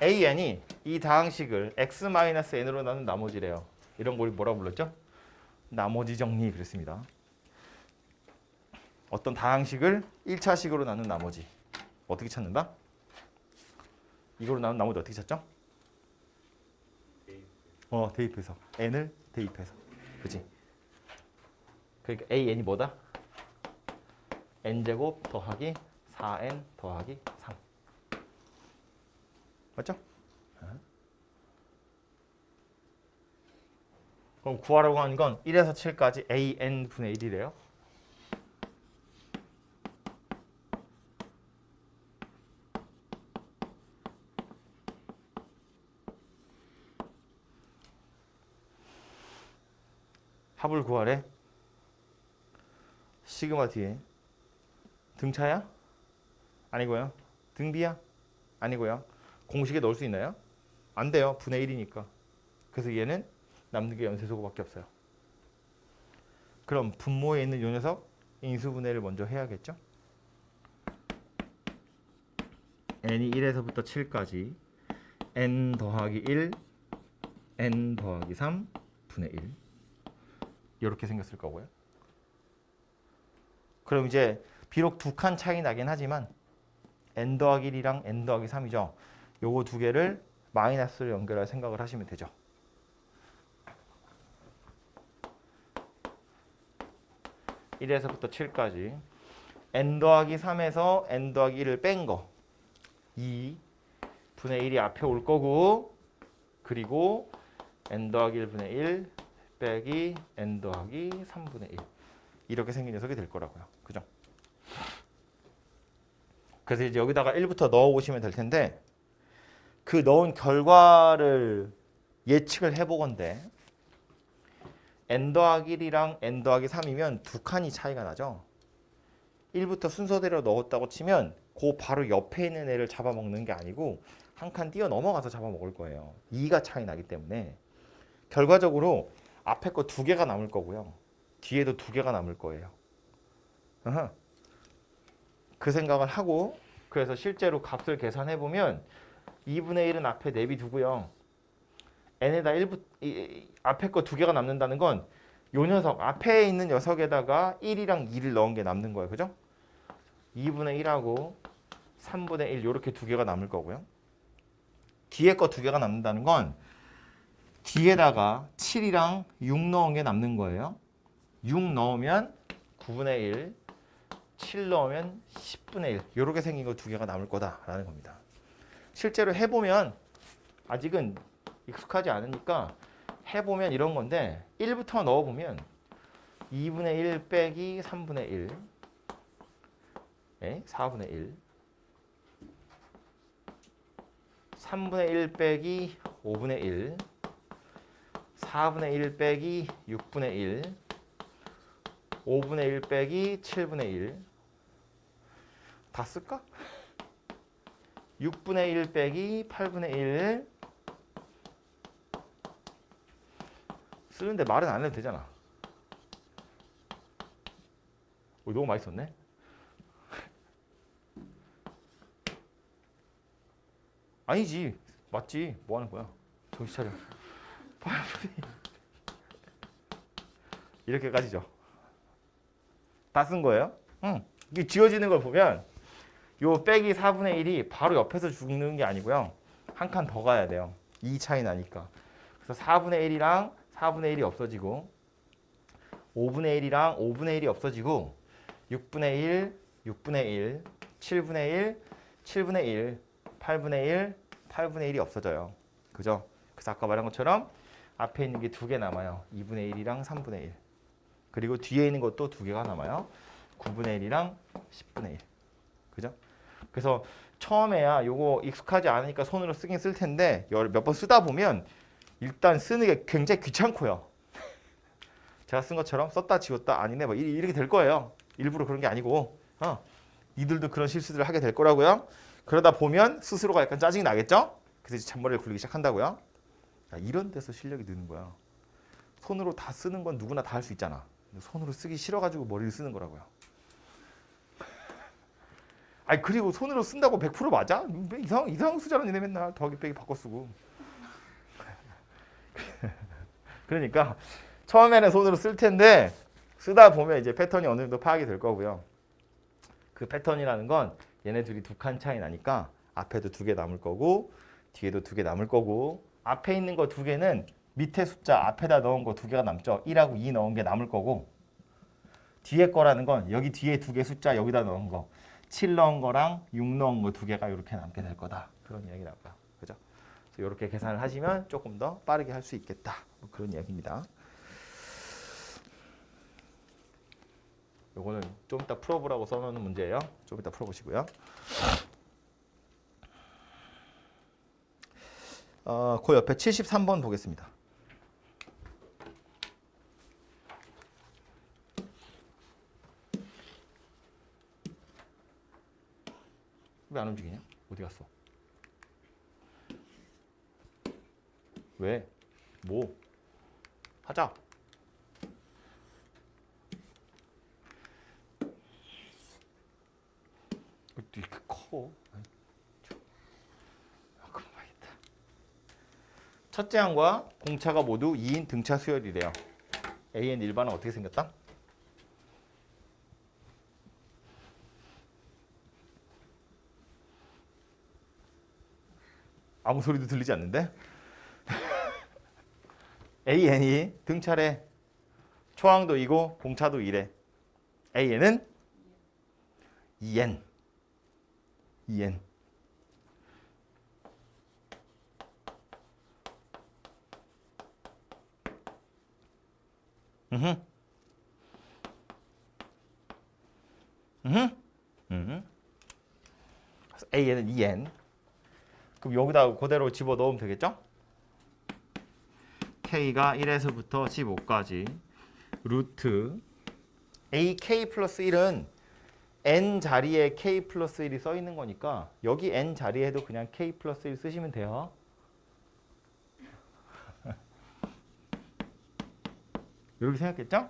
AN이 이 다항식을 x-n으로 나눈 나머지래요. 이런 걸 뭐라고 불렀죠? 나머지 정리 그랬습니다. 어떤 다항식을 1차식으로 나눈 나머지. 어떻게 찾는다? 이거로 나눈 나머지 어떻게 찾죠? 대입해서. n을 대입해서. 그치? 그러니까 AN이 뭐다? n제곱 더하기 4n 더하기 3. 맞죠? 그럼 구하라고 하는 건 1에서 7까지 an분의 1이래요. 합을 구하래. 시그마 뒤에 등차야? 아니고요. 등비야? 아니고요. 공식에 넣을 수 있나요? 안 돼요. 분의 1이니까. 그래서 얘는 남는 게 연쇄소거밖에 없어요. 그럼 분모에 있는 요 녀석 인수분해를 먼저 해야겠죠? n이 1에서부터 7까지 n 더하기 1, n 더하기 3 분의 1 이렇게 생겼을 거고요. 그럼 이제 비록 두 칸 차이 나긴 하지만 n 더하기 1이랑 n 더하기 3이죠. 요거 두 개를 마이너스로 연결할 생각을 하시면 되죠. (1에서부터) 7까지 n 더하기 3에서 n 더하기 1을 뺀 거 2 분의 1이 앞에 올 거고 그리고 n 더하기 1분의 1 빼기 n 더하기 3분의 1 이렇게 생긴 녀석이 될 거라고요. 그죠? 그래서 이제 여기다가 1부터 넣어 보시면 될 텐데 그 넣은 결과를 예측을 해보건대 n 더하기 1이랑 n 더하기 3이면 두 칸이 차이가 나죠. 1부터 순서대로 넣었다고 치면 그 바로 옆에 있는 애를 잡아먹는 게 아니고 한 칸 뛰어 넘어가서 잡아먹을 거예요. 2가 차이 나기 때문에 결과적으로 앞에 거 두 개가 남을 거고요. 뒤에도 두 개가 남을 거예요. 그 생각을 하고 그래서 실제로 값을 계산해 보면 2분의 1은 앞에 내비두고요. n에다 1부 앞에 거 두 개가 남는다는 건 요 녀석 앞에 있는 녀석에다가 1이랑 2를 넣은 게 남는 거예요. 그죠? 2분의 1하고 3분의 1 이렇게 두 개가 남을 거고요. 뒤에 거 두 개가 남는다는 건 뒤에다가 7이랑 6 넣은 게 남는 거예요. 6 넣으면 9분의 1, 7 넣으면 10분의 1 이렇게 생긴 거 두 개가 남을 거다라는 겁니다. 실제로 해보면 아직은 익숙하지 않으니까 해보면 이런 건데 1부터 넣어보면 2분의 1 빼기 3분의 1 4분의 1 3분의 1 빼기 5분의 1 4분의 1 빼기 6분의 1 5분의 1 빼기 7분의 1 다 쓸까? 6분의 1 빼기 8분의 1 쓰는데 말은 안 해도 되잖아. 너무 많이 썼네. 아니지. 맞지. 뭐 하는 거야? 정신 차려. 이렇게까지죠. 다 쓴 거예요? 응. 이게 지워지는 걸 보면 요 빼기 4분의 1이 바로 옆에서 죽는 게 아니고요. 한 칸 더 가야 돼요. 2 차이 나니까. 그래서 4분의 1이랑 4분의 1이 없어지고 5분의 1이랑 5분의 1이 없어지고 6분의 1, 6분의 1, 7분의 1, 7분의 1, 8분의 1, 8분의 1이 없어져요. 그죠? 그래서 아까 말한 것처럼 앞에 있는 게 두 개 남아요. 2분의 1이랑 3분의 1. 그리고 뒤에 있는 것도 두 개가 남아요. 9분의 1이랑 10분의 1. 그죠? 그래서 처음에야 요거 익숙하지 않으니까 손으로 쓰긴 쓸 텐데 몇 번 쓰다 보면 일단 쓰는 게 굉장히 귀찮고요. 제가 쓴 것처럼 썼다 지웠다 아니네 뭐 이렇게 될 거예요. 일부러 그런 게 아니고 니들도 그런 실수들을 하게 될 거라고요. 그러다 보면 스스로가 약간 짜증이 나겠죠? 그래서 이제 잔머리를 굴리기 시작한다고요. 이런 데서 실력이 느는 거야. 손으로 다 쓰는 건 누구나 다 할 수 있잖아. 손으로 쓰기 싫어가지고 머리를 쓰는 거라고요. 아니 그리고 손으로 쓴다고 100% 맞아? 왜 이상 쓰잖아 니네 맨날 더하기 빼기 바꿔 쓰고. 그러니까 처음에는 손으로 쓸 텐데 쓰다 보면 이제 패턴이 어느 정도 파악이 될 거고요. 그 패턴이라는 건 얘네 둘이 두 칸 차이 나니까 앞에도 두 개 남을 거고 뒤에도 두 개 남을 거고 앞에 있는 거 두 개는 밑에 숫자 앞에다 넣은 거 두 개가 남죠. 1하고 2 넣은 게 남을 거고 뒤에 거라는 건 여기 뒤에 두 개 숫자 여기다 넣은 거 7 넣은 거랑 6 넣은 거 두 개가 이렇게 남게 될 거다. 그런 이야기라고요. 그죠? 그래서 이렇게 계산을 하시면 조금 더 빠르게 할 수 있겠다. 뭐 그런 이야기입니다. 요거는 좀 이따 풀어보라고 써놓는 문제예요. 좀 이따 풀어보시고요. 그 옆에 73번 보겠습니다. 왜 안 움직이냐? 어디 갔어? 왜? 뭐? 하자. 이렇게 커. 그럼 봐야겠다. 첫째 항과 공차가 모두 2인 등차 수열이래요. AN 일반은 어떻게 생겼다? 아무 소리도 들리지 않는데? AN이 등차래. 초항도 2고 공차도 2래. AN은 2N. 2N. 그래서 A에는 2N. 그럼 여기다 그대로 집어 넣으면 되겠죠? K가 1에서부터 15까지 루트 AK 플러스 1은 N 자리에 K 플러스 1이 써 있는 거니까 여기 N 자리에도 그냥 K 플러스 1 쓰시면 돼요. 이렇게 생각했죠?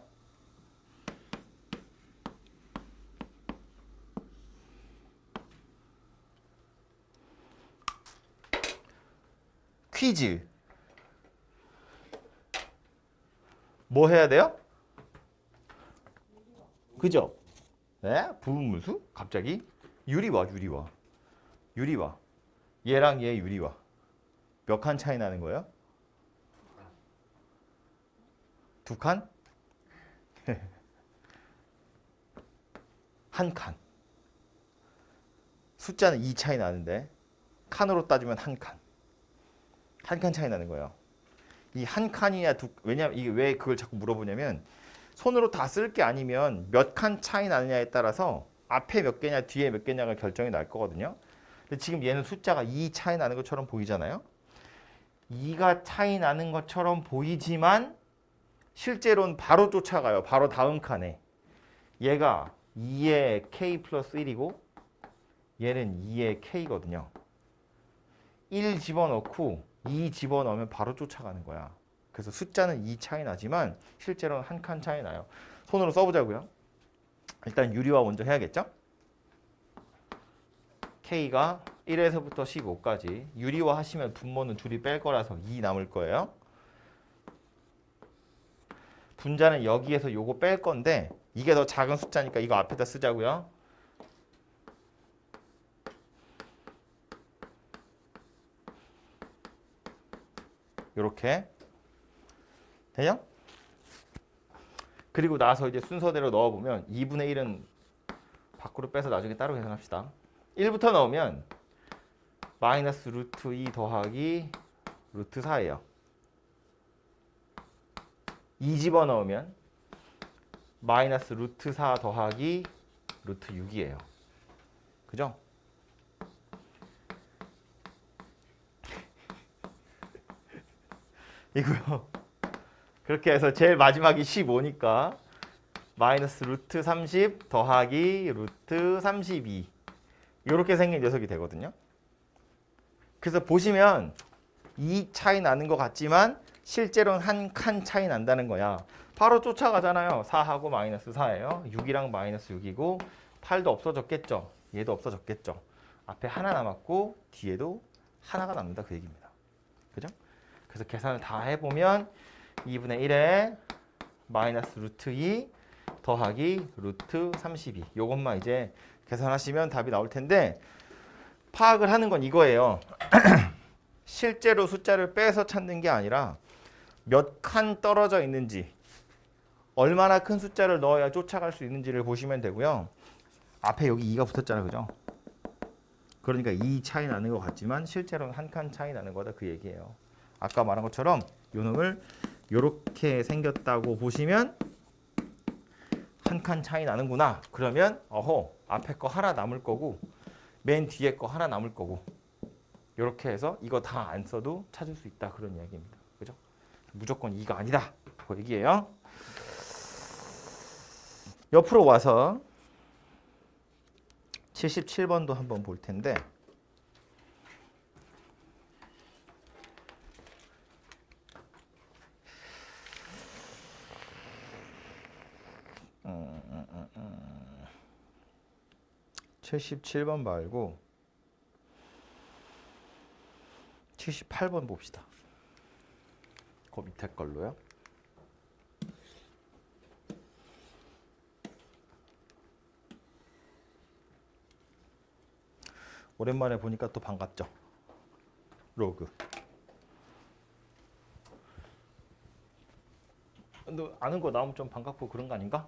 퀴즈. 뭐 해야 돼요? 그죠? 네? 부분문수? 갑자기? 유리화. 얘랑 얘 유리화. 몇 칸 차이 나는 거예요? 두 칸? 한 칸. 숫자는 2 차이 나는데 칸으로 따지면 한 칸. 한 칸 차이 나는 거예요. 이 한 칸이냐 왜냐면 이게 왜 그걸 자꾸 물어보냐면 손으로 다 쓸 게 아니면 몇 칸 차이 나느냐에 따라서 앞에 몇 개냐 뒤에 몇 개냐가 결정이 날 거거든요. 근데 지금 얘는 숫자가 2 차이 나는 것처럼 보이잖아요. 2가 차이 나는 것처럼 보이지만 실제로는 바로 쫓아가요. 바로 다음 칸에. 얘가 2의 K 플러스 1이고 얘는 2의 K거든요. 1 집어넣고 2 집어넣으면 바로 쫓아가는 거야. 그래서 숫자는 2 차이 나지만 실제로는 한 칸 차이 나요. 손으로 써보자고요. 일단 유리화 먼저 해야겠죠? K가 1에서부터 15까지 유리화 하시면 분모는 둘이 뺄 거라서 2 남을 거예요. 분자는 여기에서 요거 뺄 건데 이게 더 작은 숫자니까 이거 앞에다 쓰자고요. 요렇게 되죠? 그리고 나서 이제 순서대로 넣어보면 2분의 1은 밖으로 빼서 나중에 따로 계산합시다. 1부터 넣으면 마이너스 루트 2 더하기 루트 4예요. 2 집어넣으면 마이너스 루트 4 더하기 루트 6이에요. 그죠? 이거요. 그렇게 해서 제일 마지막이 15니까 마이너스 루트 30 더하기 루트 32 이렇게 생긴 녀석이 되거든요. 그래서 보시면 이 차이 나는 것 같지만 실제로는 한 칸 차이 난다는 거야. 바로 쫓아가잖아요. 4하고 마이너스 4예요. 6이랑 마이너스 6이고 8도 없어졌겠죠. 얘도 없어졌겠죠. 앞에 하나 남았고 뒤에도 하나가 남는다 그 얘기입니다. 그죠? 그래서 계산을 다 해보면 2분의 1에 마이너스 루트 2 더하기 루트 32 요것만 이제 계산하시면 답이 나올 텐데 파악을 하는 건 이거예요. 실제로 숫자를 빼서 찾는 게 아니라 몇 칸 떨어져 있는지 얼마나 큰 숫자를 넣어야 쫓아갈 수 있는지를 보시면 되고요. 앞에 여기 2가 붙었잖아요. 그죠? 그러니까 2 차이 나는 것 같지만 실제로는 한 칸 차이 나는 거다 그 얘기예요. 아까 말한 것처럼 요 놈을 요렇게 생겼다고 보시면 한 칸 차이 나는구나. 그러면 어허 앞에 거 하나 남을 거고 맨 뒤에 거 하나 남을 거고 요렇게 해서 이거 다 안 써도 찾을 수 있다 그런 이야기입니다. 그죠? 무조건 2가 아니다 그 얘기예요. 옆으로 와서 77번도 한번 볼 텐데 음. 77번 말고 78번 봅시다. 그 밑에 걸로요. 오랜만에 보니까 또 반갑죠. 로그. 너 아는 거 나오면 좀 반갑고 그런 거 아닌가?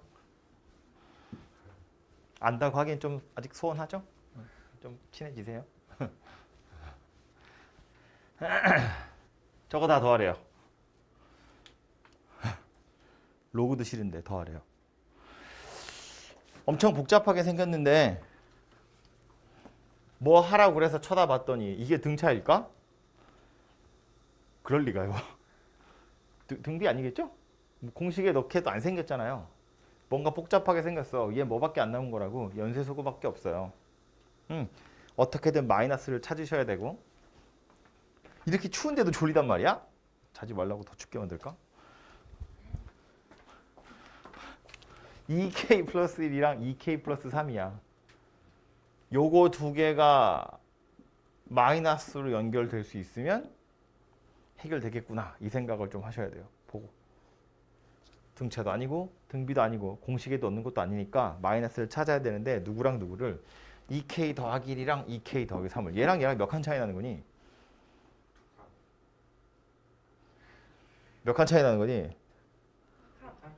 안다고 하기엔 좀 아직 소원하죠? 좀 친해지세요. 저거 다 더하래요. 로그도 싫은데 더하래요. 엄청 복잡하게 생겼는데 뭐 하라고 그래서 쳐다봤더니 이게 등차일까? 그럴 리가요. 등비 아니겠죠? 공식에 넣게도 안 생겼잖아요. 뭔가 복잡하게 생겼어. 얘 뭐밖에 안 남은 거라고. 연쇄소거밖에 없어요. 어떻게든 마이너스를 찾으셔야 되고 이렇게 추운데도 졸리단 말이야? 자지 말라고 더 춥게 만들까? 2k 플러스 1이랑 2k 플러스 3이야. 요거 두 개가 마이너스로 연결될 수 있으면 해결되겠구나. 이 생각을 좀 하셔야 돼요. 보고. 등차도 아니고 등비도 아니고 공식에도 없는 것도 아니니까 마이너스를 찾아야 되는데 누구랑 누구를 2k 더하기 1이랑 2k 더하기 3을 얘랑 몇 칸 차이 나는 거니? 몇 칸 차이 나는 거니?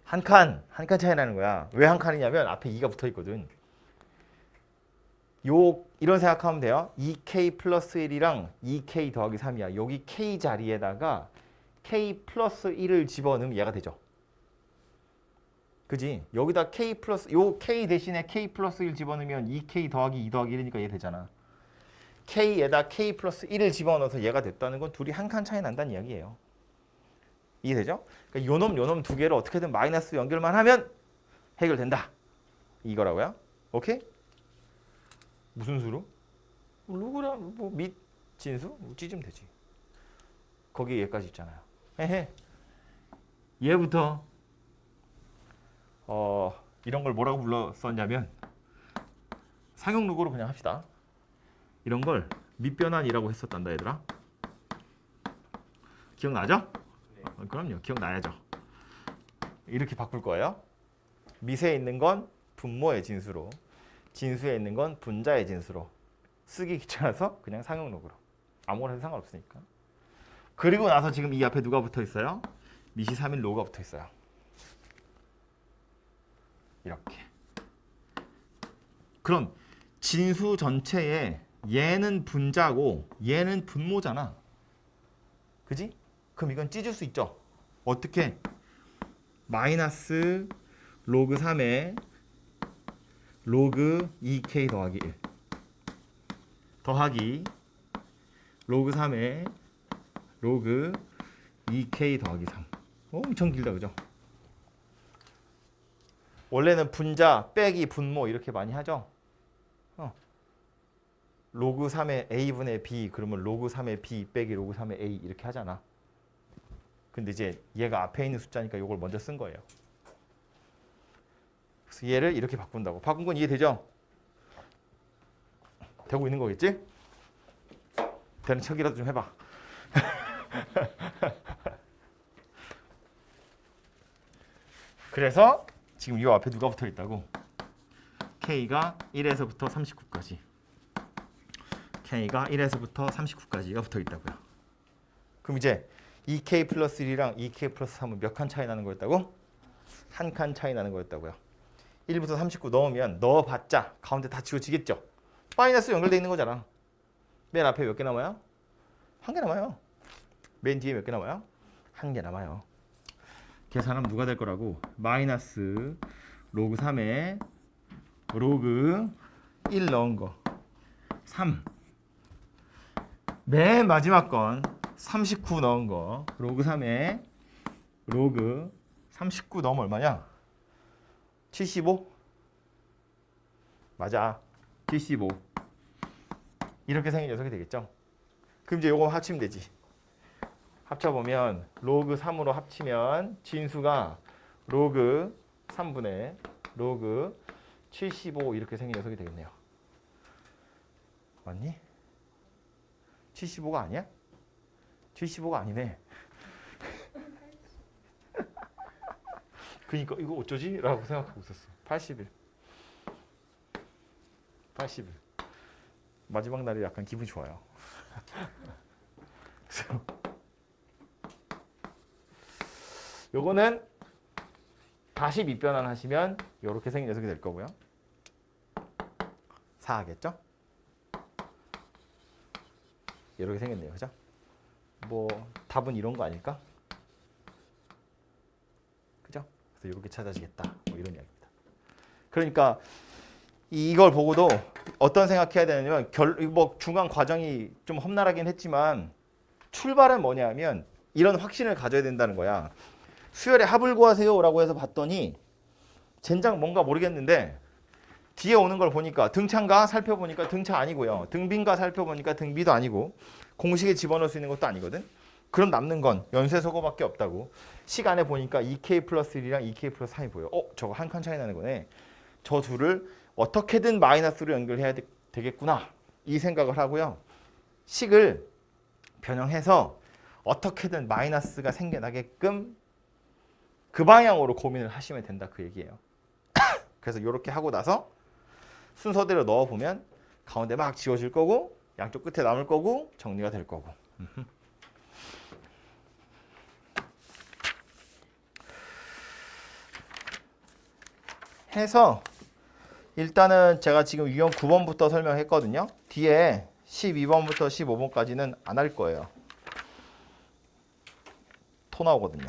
한 칸 차이 나는 거야. 왜 한 칸이냐면 앞에 2가 붙어 있거든. 이런 생각하면 돼요. 2k 플러스 1이랑 2k 더하기 3이야. 여기 k 자리에다가 k 플러스 1을 집어넣으면 얘가 되죠. 그지? 여기다 k 플러스 요 k 대신에 k 플러스 1 집어넣으면 2k 더하기 2 더하기 1이니까 얘 되잖아. k에다 k 플러스 1을 집어넣어서 얘가 됐다는 건 둘이 한 칸 차이 난다는 이야기예요. 이해되죠? 그러니까 요놈 두 개를 어떻게든 마이너스 연결만 하면 해결된다. 이거라고요. 오케이? 무슨 수로? 로그랑 및 진수? 찢으면 되지. 거기 얘까지 있잖아요. 헤헤. 얘부터 이런 걸 뭐라고 불렀었냐면 상용로그로 그냥 합시다. 이런 걸 밑변환이라고 했었단다 얘들아. 기억나죠? 네. 그럼요. 기억나야죠. 이렇게 바꿀 거예요. 밑에 있는 건 분모의 진수로, 진수에 있는 건 분자의 진수로. 쓰기 귀찮아서 그냥 상용로그로. 아무거나 해도 상관없으니까. 그리고 나서 지금 이 앞에 누가 붙어 있어요? 밑이 3인 로가 붙어 있어요. 이렇게. 그럼 진수 전체에 얘는 분자고 얘는 분모잖아. 그지? 그럼 이건 찢을 수 있죠. 어떻게? 마이너스 로그 3에 로그 2k 더하기 1 더하기 로그 3에 로그 2k 더하기 3. 엄청 길다, 그죠? 원래는 분자 빼기 분모 이렇게 많이 하죠. 로그 3의 a분의 b 그러면 로그 3의 b 빼기 로그 3의 a 이렇게 하잖아. 근데 이제 얘가 앞에 있는 숫자니까 이걸 먼저 쓴 거예요. 그래서 얘를 이렇게 바꾼다고. 바꾼 건 이해되죠? 되고 있는 거겠지? 되는 척이라도 좀 해봐. 그래서 지금 이 앞에 누가 붙어 있다고? K가 1에서부터 39까지. K가 1에서부터 39까지가 붙어 있다고요. 그럼 이제 2K 플러스 1이랑 2K 플러스 3은 몇 칸 차이 나는 거였다고? 한 칸 차이 나는 거였다고요. 1부터 39 넣으면 넣어봤자 가운데 다 지워지겠죠. 마이너스 연결되어 있는 거잖아. 맨 앞에 몇 개 남아요? 한 개 남아요. 맨 뒤에 몇 개 남아요? 한 개 남아요. 계산하면 누가 될 거라고? 마이너스 로그 3에 로그 1 넣은 거 3. 맨 마지막 건 39 넣은 거 로그 3에 로그 39 넣으면 얼마냐? 75? 맞아. 75. 이렇게 생긴 녀석이 되겠죠? 그럼 이제 요거 합치면 되지. 합쳐보면 로그 3으로 합치면 진수가 로그 3분의 로그 75 이렇게 생긴 녀석이 되겠네요. 맞니? 75가 아니야? 75가 아니네. 그러니까 이거 어쩌지? 라고 생각하고 있었어. 81. 81. 마지막 날이 약간 기분이 좋아요. 그래서 요거는 다시 밑변환 하시면 이렇게 생긴 녀석이 될 거고요. 4겠죠? 이렇게 생겼네요. 그죠? 뭐 답은 이런 거 아닐까? 그죠? 그래서 이렇게 찾아지겠다. 뭐 이런 이야기입니다. 그러니까 이걸 보고도 어떤 생각해야 되냐면 뭐 중간 과정이 좀 험난하긴 했지만 출발은 뭐냐면 이런 확신을 가져야 된다는 거야. 수열의 합을 구하세요라고 해서 봤더니 젠장 뭔가 모르겠는데 뒤에 오는 걸 보니까 등차인가 살펴보니까 등차 아니고요. 등비인가 살펴보니까 등비도 아니고 공식에 집어넣을 수 있는 것도 아니거든. 그럼 남는 건 연쇄소거밖에 없다고. 시간에 보니까 2K 플러스 1이랑 2K 플러스 3이 보여. 저거 한 칸 차이 나는 거네. 저 둘을 어떻게든 마이너스로 연결해야 되겠구나. 이 생각을 하고요. 식을 변형해서 어떻게든 마이너스가 생겨나게끔 그 방향으로 고민을 하시면 된다 그 얘기예요. 그래서 이렇게 하고 나서 순서대로 넣어보면 가운데 막 지워질 거고 양쪽 끝에 남을 거고 정리가 될 거고. 해서 일단은 제가 지금 유형 9번부터 설명했거든요. 뒤에 12번부터 15번까지는 안 할 거예요. 토 나오거든요.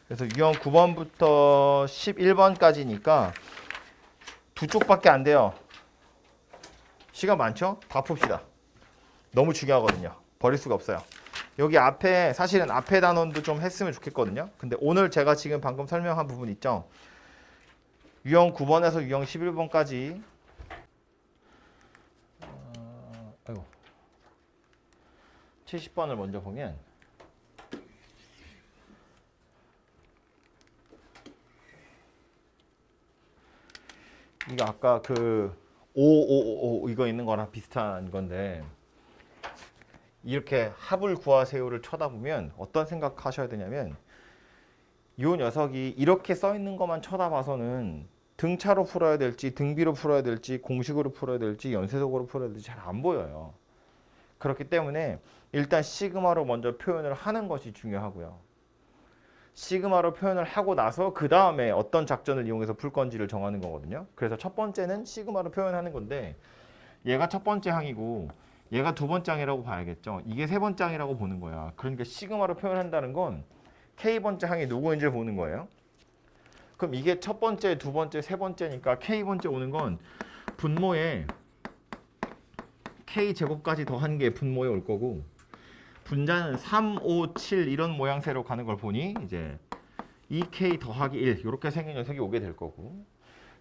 그래서 유형 9번부터 11번까지니까 두 쪽밖에 안 돼요. 시간 많죠? 다 풉시다. 너무 중요하거든요. 버릴 수가 없어요. 여기 앞에 사실은 앞에 단원도 좀 했으면 좋겠거든요. 근데 오늘 제가 지금 방금 설명한 부분 있죠? 유형 9번에서 유형 11번까지 70번을 먼저 보면 이거 아까 그 555 이거 있는 거랑 비슷한 건데 이렇게 합을 구하세요를 쳐다보면 어떤 생각하셔야 되냐면 이 녀석이 이렇게 써 있는 것만 쳐다봐서는 등차로 풀어야 될지 등비로 풀어야 될지 공식으로 풀어야 될지 연쇄적으로 풀어야 될지 잘 안 보여요. 그렇기 때문에 일단 시그마로 먼저 표현을 하는 것이 중요하고요. 시그마로 표현을 하고 나서 그 다음에 어떤 작전을 이용해서 풀 건지를 정하는 거거든요. 그래서 첫 번째는 시그마로 표현하는 건데 얘가 첫 번째 항이고 얘가 두 번째 항이라고 봐야겠죠. 이게 세 번째 항이라고 보는 거야. 그러니까 시그마로 표현한다는 건 K번째 항이 누구인지를 보는 거예요. 그럼 이게 첫 번째, 두 번째, 세 번째니까 K번째 오는 건 분모에 K제곱까지 더한 게 분모에 올 거고 분자는 3, 5, 7 이런 모양새로 가는 걸 보니 이제 2K 더하기 1 이렇게 생긴 녀석이 오게 될 거고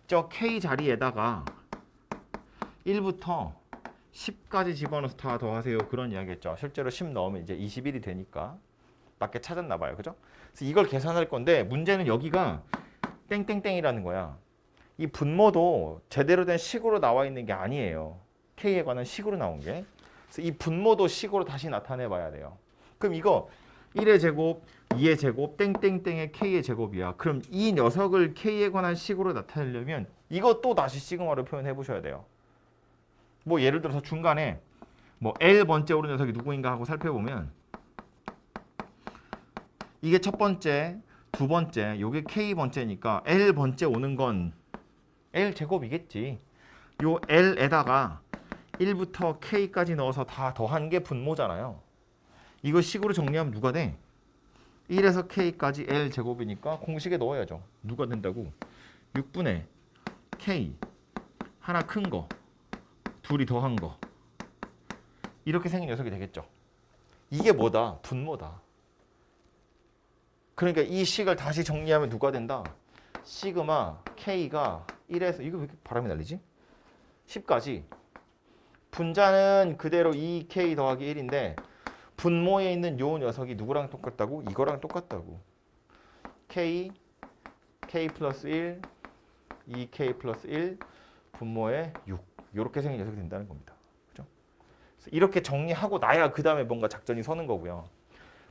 저 K 자리에다가 1부터 10까지 집어넣어서 다 더하세요. 그런 이야기겠죠. 실제로 10 넣으면 이제 21이 되니까 맞게 찾았나 봐요. 그죠? 그래서 이걸 계산할 건데 문제는 여기가 땡땡땡이라는 거야. 이 분모도 제대로 된 식으로 나와 있는 게 아니에요. K에 관한 식으로 나온 게. 그래서 이 분모도 식으로 다시 나타내 봐야 돼요. 그럼 이거 1의 제곱, 2의 제곱, 땡땡땡의 K의 제곱이야. 그럼 이 녀석을 K에 관한 식으로 나타내려면 이것도 다시 시그마로 표현해 보셔야 돼요. 뭐 예를 들어서 중간에 뭐 L번째 오른 녀석이 누구인가 하고 살펴보면 이게 첫 번째, 두 번째, 요게 K번째니까 L번째 오는 건 L제곱이겠지. 요 L에다가 1부터 K까지 넣어서 다 더한 게 분모잖아요. 이거 식으로 정리하면 누가 돼? 1에서 K까지 L제곱이니까 공식에 넣어야죠. 누가 된다고? 6분의 K 하나 큰 거 둘이 더한 거 이렇게 생긴 녀석이 되겠죠. 이게 뭐다? 분모다. 그러니까 이 식을 다시 정리하면 누가 된다? 시그마 K가 1에서 이거 왜 이렇게 바람이 날리지? 10까지 분자는 그대로 2K 더하기 1인데 분모에 있는 요 녀석이 누구랑 똑같다고? 이거랑 똑같다고. K, K 플러스 1, 2K 플러스 1, 분모에 6 이렇게 생긴 녀석이 된다는 겁니다. 그죠? 이렇게 정리하고 나야 그 다음에 뭔가 작전이 서는 거고요.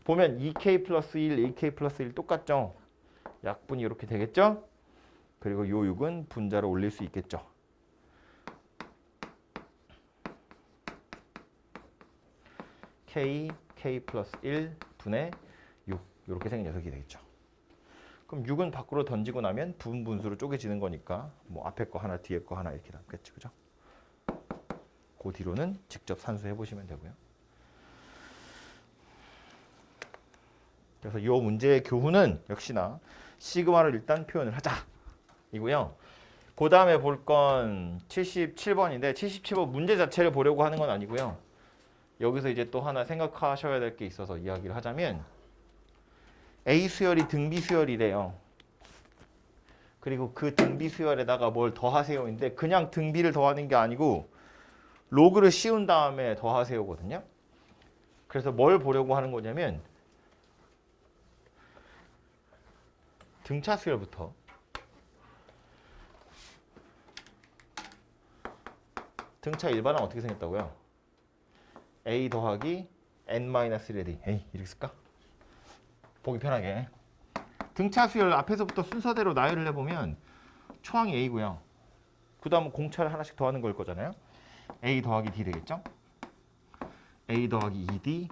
보면 2K 플러스 1, 2K 플러스 1 똑같죠? 약분이 이렇게 되겠죠? 그리고 요 6은 분자로 올릴 수 있겠죠. K, K 플러스 1 분의 6 이렇게 생긴 녀석이 되겠죠. 그럼 6은 밖으로 던지고 나면 분수로 쪼개지는 거니까 뭐 앞에 거 하나 뒤에 거 하나 이렇게 남겠죠. 그죠? 그 뒤로는 직접 산수해 보시면 되고요. 그래서 이 문제의 교훈은 역시나 시그마를 일단 표현을 하자 이고요. 그 다음에 볼 건 77번인데 77번 문제 자체를 보려고 하는 건 아니고요. 여기서 이제 또 하나 생각하셔야 될 게 있어서 이야기를 하자면 A 수열이 등비 수열이래요. 그리고 그 등비 수열에다가 뭘 더하세요인데 그냥 등비를 더하는 게 아니고 로그를 씌운 다음에 더하세요거든요. 그래서 뭘 보려고 하는 거냐면 등차 수열부터 등차 일반은 어떻게 생겼다고요? A 더하기 N-1이 에이 이렇게 쓸까? 보기 편하게 등차 수열 앞에서부터 순서대로 나열을 해보면 초항이 A고요. 그 다음은 공차를 하나씩 더하는 걸 거잖아요. A 더하기 D 되겠죠? A 더하기 2D,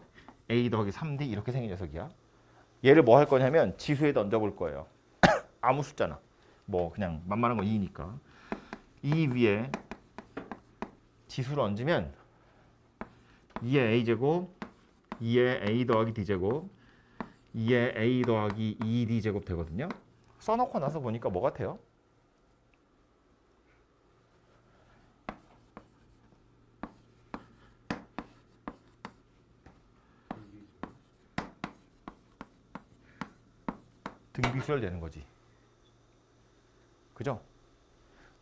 A 더하기 3D 이렇게 생긴 녀석이야. 얘를 뭐 할 거냐면 지수에다 얹어볼 거예요. 아무 숫자나 뭐 그냥 만만한 거 2니까 이 위에 지수를 얹으면 2의 A제곱, 2의 A 더하기 D제곱, 2의 A 더하기 2D제곱 되거든요. 써놓고 나서 보니까 뭐 같아요? 등비수열 되는 거지. 그죠?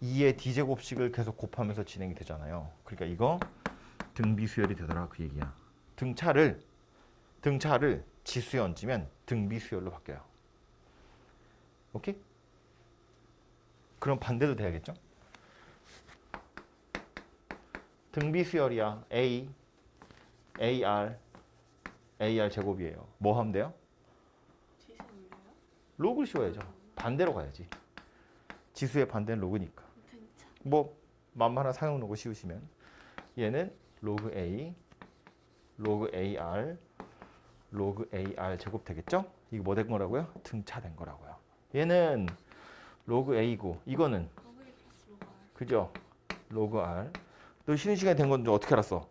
2의 D제곱식을 계속 곱하면서 진행이 되잖아요. 그러니까 이거 등비수열이 되더라 그 얘기야. 등차를 지수에 얹으면 등비수열로 바뀌어요. 오케이? 그럼 반대도 돼야겠죠? 등비수열이야. A, AR 제곱이에요. 뭐 하면 돼요? 지수 올려요? 로그를 씌워야죠. 반대로 가야지. 지수의 반대는 로그니까. 등차. 뭐 만만한 사용 로그 씌우시면 얘는 로그 A, 로그 AR, 로그 AR 제곱 되겠죠? 이거 뭐 된 거라고요? 등차된 거라고요. 얘는 로그 A고 이거는 로그 A 플러스 로그 R. 그죠? 로그 R. 너 쉬는 시간에 된 건 어떻게 알았어?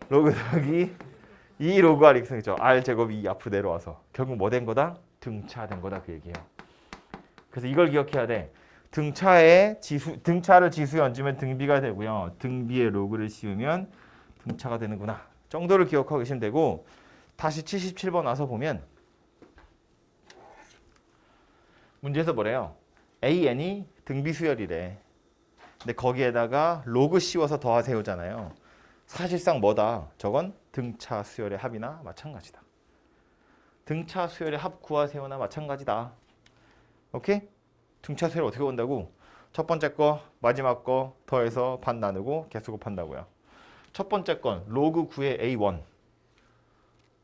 로그 더하기 2 로그 R 이렇게 생겼죠. R 제곱이 2 앞으로 내려와서 결국 뭐 된 거다? 등차된 거다 그 얘기예요. 그래서 이걸 기억해야 돼. 등차를 지수에 얹으면 등비가 되고요. 등비에 로그를 씌우면 등차가 되는구나. 정도를 기억하고 계시면 되고 다시 77번 와서 보면 문제에서 뭐래요? AN이 등비 수열이래. 근데 거기에다가 로그 씌워서 더하세요잖아요. 사실상 뭐다? 저건 등차 수열의 합이나 마찬가지다. 등차 수열의 합 구하세요나 마찬가지다. 오케이? 등차 수열 어떻게 본다고? 첫 번째 거, 마지막 거 더해서 반 나누고 개수 곱한다고요. 첫 번째 건 로그 9의 A1.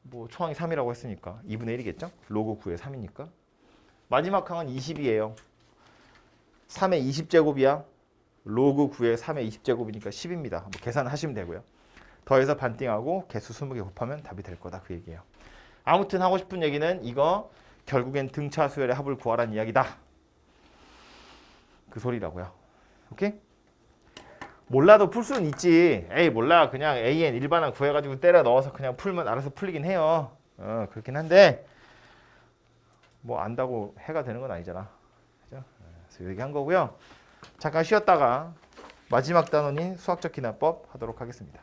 뭐 초항이 3이라고 했으니까 2분의 1이겠죠? 로그 9의 3이니까. 마지막 항은 20이에요. 3의 20제곱이야. 로그 9의 3의 20제곱이니까 10입니다. 뭐 계산하시면 되고요. 더해서 반띵하고 개수 20개 곱하면 답이 될 거다 그 얘기예요. 아무튼 하고 싶은 얘기는 이거 결국엔 등차 수열의 합을 구하라는 이야기다. 그 소리라고요. 오케이? 몰라도 풀 수는 있지. 에이 몰라 그냥 AN 일반항 구해가지고 때려 넣어서 그냥 풀면 알아서 풀리긴 해요. 그렇긴 한데 뭐 안다고 해가 되는 건 아니잖아. 그죠? 그래서 얘기한 거고요. 잠깐 쉬었다가 마지막 단원인 수학적 기납법 하도록 하겠습니다.